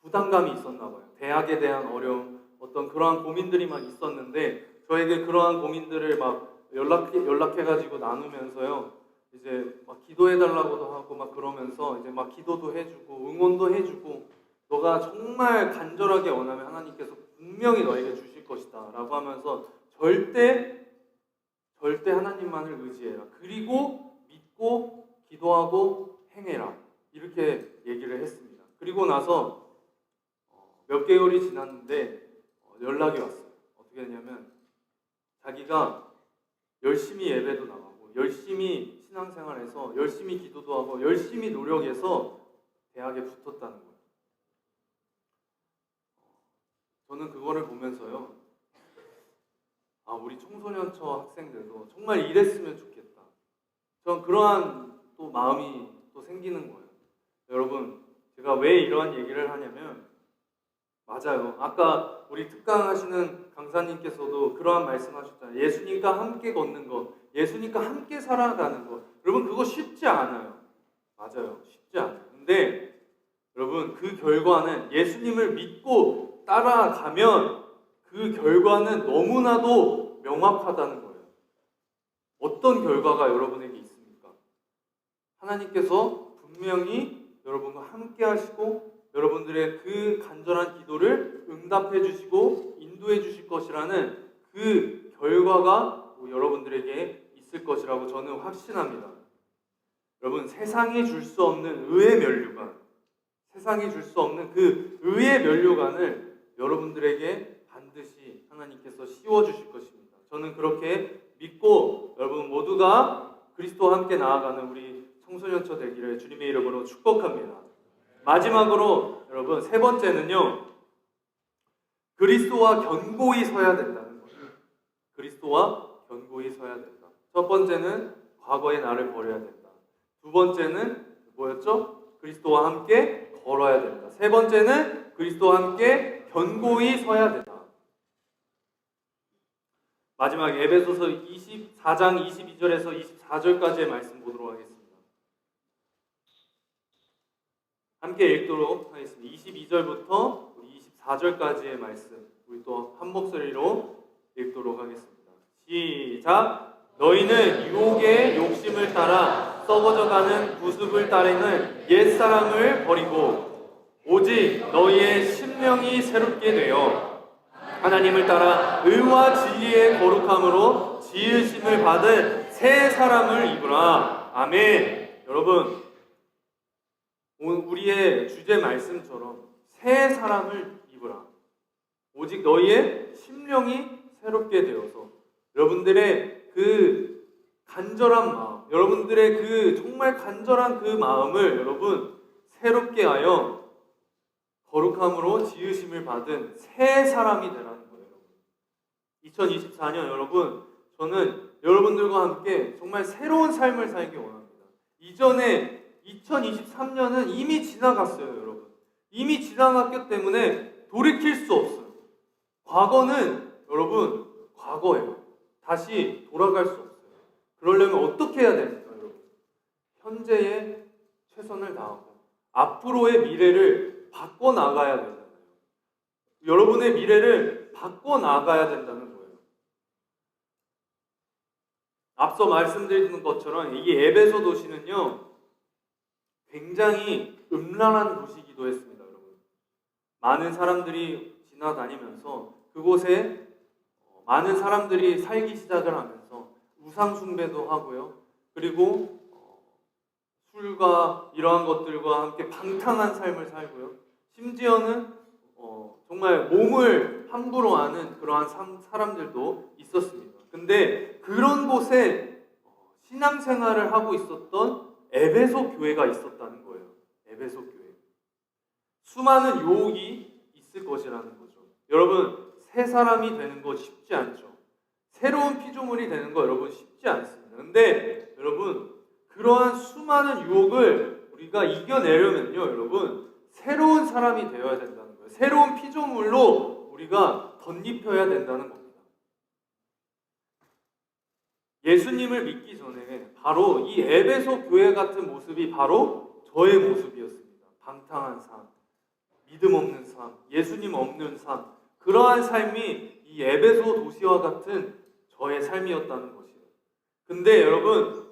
부담감이 있었나 봐요. 대학에 대한 어려움, 어떤 그러한 고민들이 막 있었는데 저에게 그러한 고민들을 막 연락해가지고 나누면서요. 이제 막 기도해달라고도 하고 막 그러면서 이제 막 기도도 해주고 응원도 해주고 너가 정말 간절하게 원하면 하나님께서 분명히 너에게 주실 것이다 라고 하면서 절대 하나님만을 의지해라. 그리고 믿고 기도하고 행해라. 이렇게 얘기를 했습니다. 그리고 나서 몇 개월이 지났는데 연락이 왔어요. 어떻게 했냐면 자기가 열심히 예배도 나가고 열심히 신앙생활해서 열심히 기도도 하고 열심히 노력해서 대학에 붙었다는 거예요. 저는 그거를 보면서요. 아, 우리 청소년처 학생들도 정말 이랬으면 좋겠다. 전 그러한 또 마음이 또 생기는 거예요. 여러분, 제가 왜 이러한 얘기를 하냐면 맞아요. 아까 우리 특강 하시는 강사님께서도 그러한 말씀하셨잖아요. 예수님과 함께 걷는 것, 예수님과 함께 살아가는 것. 여러분 그거 쉽지 않아요. 맞아요. 쉽지 않아요. 근데 여러분 그 결과는 예수님을 믿고 따라가면 그 결과는 너무나도 명확하다는 거예요. 어떤 결과가 여러분에게 있습니까? 하나님께서 분명히 여러분과 함께 하시고 여러분들의 그 간절한 기도를 응답해 주시고 인도해 주실 것이라는 그 결과가 여러분들에게 있을 것이라고 저는 확신합니다. 여러분 세상이 줄 수 없는 의의 면류관, 세상이 줄 수 없는 그 의의 면류관을 여러분들에게 반드시 하나님께서 씌워 주실 것입니다. 저는 그렇게 믿고 여러분 모두가 그리스도와 함께 나아가는 우리 청소년처 되기를 주님의 이름으로 축복합니다. 마지막으로 여러분 세 번째는요. 그리스도와 견고히 서야 된다는 거예요. 그리스도와 견고히 서야 된다. 첫 번째는 과거의 나를 버려야 된다. 두 번째는 뭐였죠? 그리스도와 함께 걸어야 된다. 세 번째는 그리스도와 함께 견고히 서야 된다. 마지막 에베소서 24장 22절에서 24절까지의 말씀 보도록 하겠습니다. 함께 읽도록 하겠습니다. 22절부터 24절까지의 말씀 우리 또 한 목소리로 읽도록 하겠습니다. 시작! 너희는 유혹의 욕심을 따라 썩어져가는 구습을 따르는 옛사람을 버리고 오직 너희의 심령이 새롭게 되어 하나님을 따라 의와 진리의 거룩함으로 지으심을 받은 새 사람을 입으라. 아멘. 여러분, 우리의 주제 말씀처럼 새 사람을 입으라. 오직 너희의 심령이 새롭게 되어서 여러분들의 그 간절한 마음, 여러분들의 그 정말 간절한 그 마음을 여러분 새롭게 하여 거룩함으로 지으심을 받은 새 사람이 되라는 거예요. 2024년 여러분, 저는 여러분들과 함께 정말 새로운 삶을 살기 원합니다. 이전에 2023년은 이미 지나갔어요, 여러분. 이미 지나갔기 때문에 돌이킬 수 없어요. 과거는 여러분, 과거예요. 다시 돌아갈 수 없어요. 그러려면 어떻게 해야 됩니까, 여러분? 현재에 최선을 다하고 앞으로의 미래를 바꿔나가야 되잖아요. 여러분의 미래를 바꿔나가야 된다는 거예요. 앞서 말씀드린 것처럼 이 에베소 도시는요, 굉장히 음란한 도시이기도 했습니다, 여러분. 많은 사람들이 지나다니면서 그곳에 많은 사람들이 살기 시작을 하면서 우상 숭배도 하고요. 그리고 술과 이러한 것들과 함께 방탕한 삶을 살고요. 심지어는 정말 몸을 함부로 하는 그러한 사람들도 있었습니다. 근데 그런 곳에 신앙생활을 하고 있었던 에베소 교회가 있었다는 거예요. 에베소 교회. 수많은 유혹이 있을 것이라는 거죠. 여러분, 새 사람이 되는 거 쉽지 않죠. 새로운 피조물이 되는 거 여러분 쉽지 않습니다. 근데 여러분, 그러한 수많은 유혹을 우리가 이겨내려면요, 여러분, 새로운 사람이 되어야 된다는 거예요. 새로운 피조물로 우리가 덧입혀야 된다는 겁니다. 예수님을 믿기 전에 바로 이 에베소 교회 같은 모습이 바로 저의 모습이었습니다. 방탕한 삶, 믿음 없는 삶, 예수님 없는 삶, 그러한 삶이 이 에베소 도시와 같은 저의 삶이었다는 것이에요. 근데 여러분,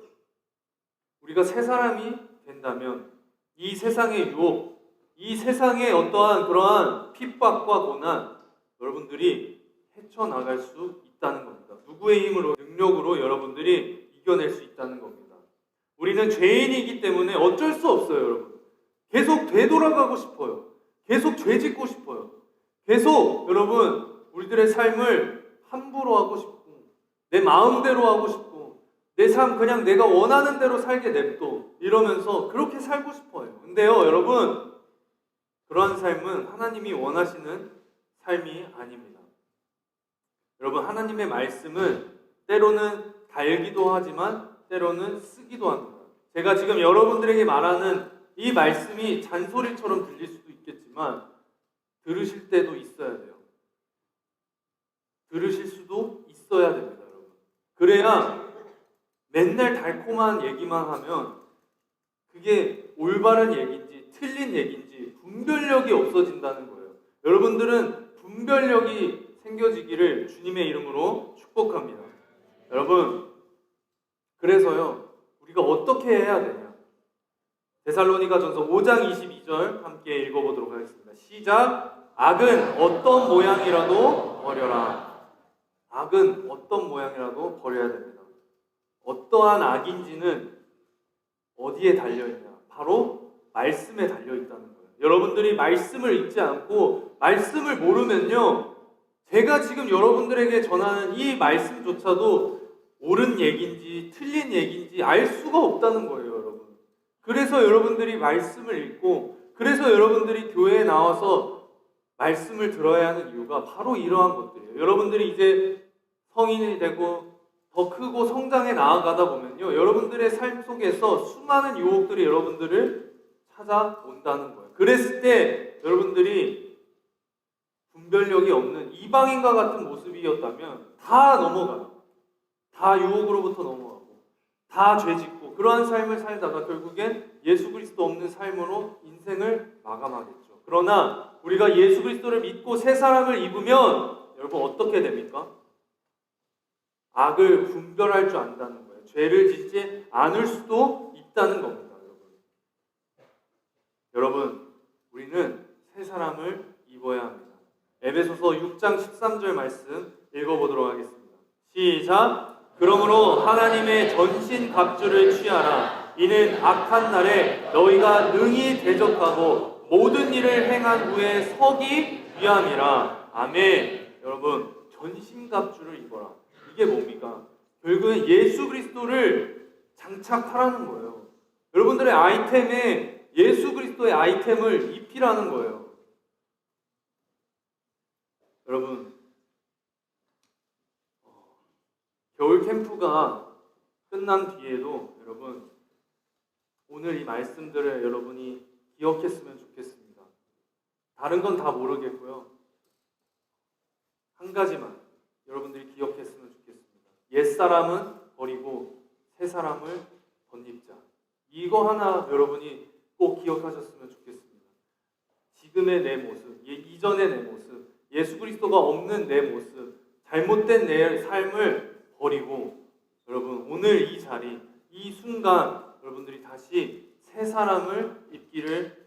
우리가 새 사람이 된다면 이 세상의 유혹, 이 세상의 어떠한 그러한 핍박과 고난, 여러분들이 헤쳐나갈 수 있다는 겁니다. 누구의 힘으로, 능력으로 여러분들이 이겨낼 수 있다는 겁니다. 우리는 죄인이기 때문에 어쩔 수 없어요, 여러분. 계속 되돌아가고 싶어요. 계속 죄 짓고 싶어요. 계속 여러분, 우리들의 삶을 함부로 하고 싶고, 내 마음대로 하고 싶고, 내 삶 그냥 내가 원하는 대로 살게 냅둬, 이러면서 그렇게 살고 싶어요. 근데요, 여러분, 그러한 삶은 하나님이 원하시는 삶이 아닙니다. 여러분, 하나님의 말씀은 때로는 달기도 하지만 때로는 쓰기도 합니다. 제가 지금 여러분들에게 말하는 이 말씀이 잔소리처럼 들릴 수도 있겠지만 들으실 때도 있어야 돼요. 들으실 수도 있어야 됩니다, 여러분. 그래야 맨날 달콤한 얘기만 하면 그게 올바른 얘기인지 틀린 얘기인지 분별력이 없어진다는 거예요. 여러분들은 분별력이 생겨지기를 주님의 이름으로 축복합니다. 여러분, 그래서요, 우리가 어떻게 해야 되냐? 데살로니가전서 5장 22절 함께 읽어보도록 하겠습니다. 시작! 악은 어떤 모양이라도 버려라. 악은 어떤 모양이라도 버려야 됩니다. 어떠한 악인지는 어디에 달려있냐? 바로 말씀에 달려있다는 거예요. 여러분들이 말씀을 읽지 않고 말씀을 모르면요, 제가 지금 여러분들에게 전하는 이 말씀조차도 옳은 얘기인지 틀린 얘기인지 알 수가 없다는 거예요, 여러분. 그래서 여러분들이 말씀을 읽고, 그래서 여러분들이 교회에 나와서 말씀을 들어야 하는 이유가 바로 이러한 것들이에요. 여러분들이 이제 성인이 되고 더 크고 성장해 나아가다 보면요, 여러분들의 삶 속에서 수많은 유혹들이 여러분들을 찾아온다는 거예요. 그랬을 때 여러분들이 분별력이 없는 이방인과 같은 모습이었다면 다 넘어가요. 다 유혹으로부터 넘어가고 다 죄짓고 그러한 삶을 살다가 결국엔 예수 그리스도 없는 삶으로 인생을 마감하겠죠. 그러나 우리가 예수 그리스도를 믿고 새 사람을 입으면 여러분 어떻게 됩니까? 악을 분별할 줄 안다는 거예요. 죄를 짓지 않을 수도 있다는 겁니다. 여러분, 우리는 새 사람을 입어야 합니다. 에베소서 6장 13절 말씀 읽어보도록 하겠습니다. 시작! 그러므로 하나님의 전신 갑주를 취하라. 이는 악한 날에 너희가 능히 대적하고 모든 일을 행한 후에 서기 위함이라. 아멘. 여러분, 전신 갑주를 입어라. 이게 뭡니까? 결국은 예수 그리스도를 장착하라는 거예요. 여러분들의 아이템에 예수 그리스도의 아이템을 입히라는 거예요. 여러분, 겨울 캠프가 끝난 뒤에도 여러분 오늘 이 말씀들을 여러분이 기억했으면 좋겠습니다. 다른 건 다 모르겠고요. 한 가지만 여러분들이 기억했으면 좋겠습니다. 옛사람은 버리고 새 사람을 덧입자. 이거 하나 여러분이 꼭 기억하셨으면 좋겠습니다. 지금의 내 모습, 이전의 내 모습, 예수 그리스도가 없는 내 모습, 잘못된 내 삶을 버리고 여러분 오늘 이 자리, 이 순간 여러분들이 다시 새 사람을 입기를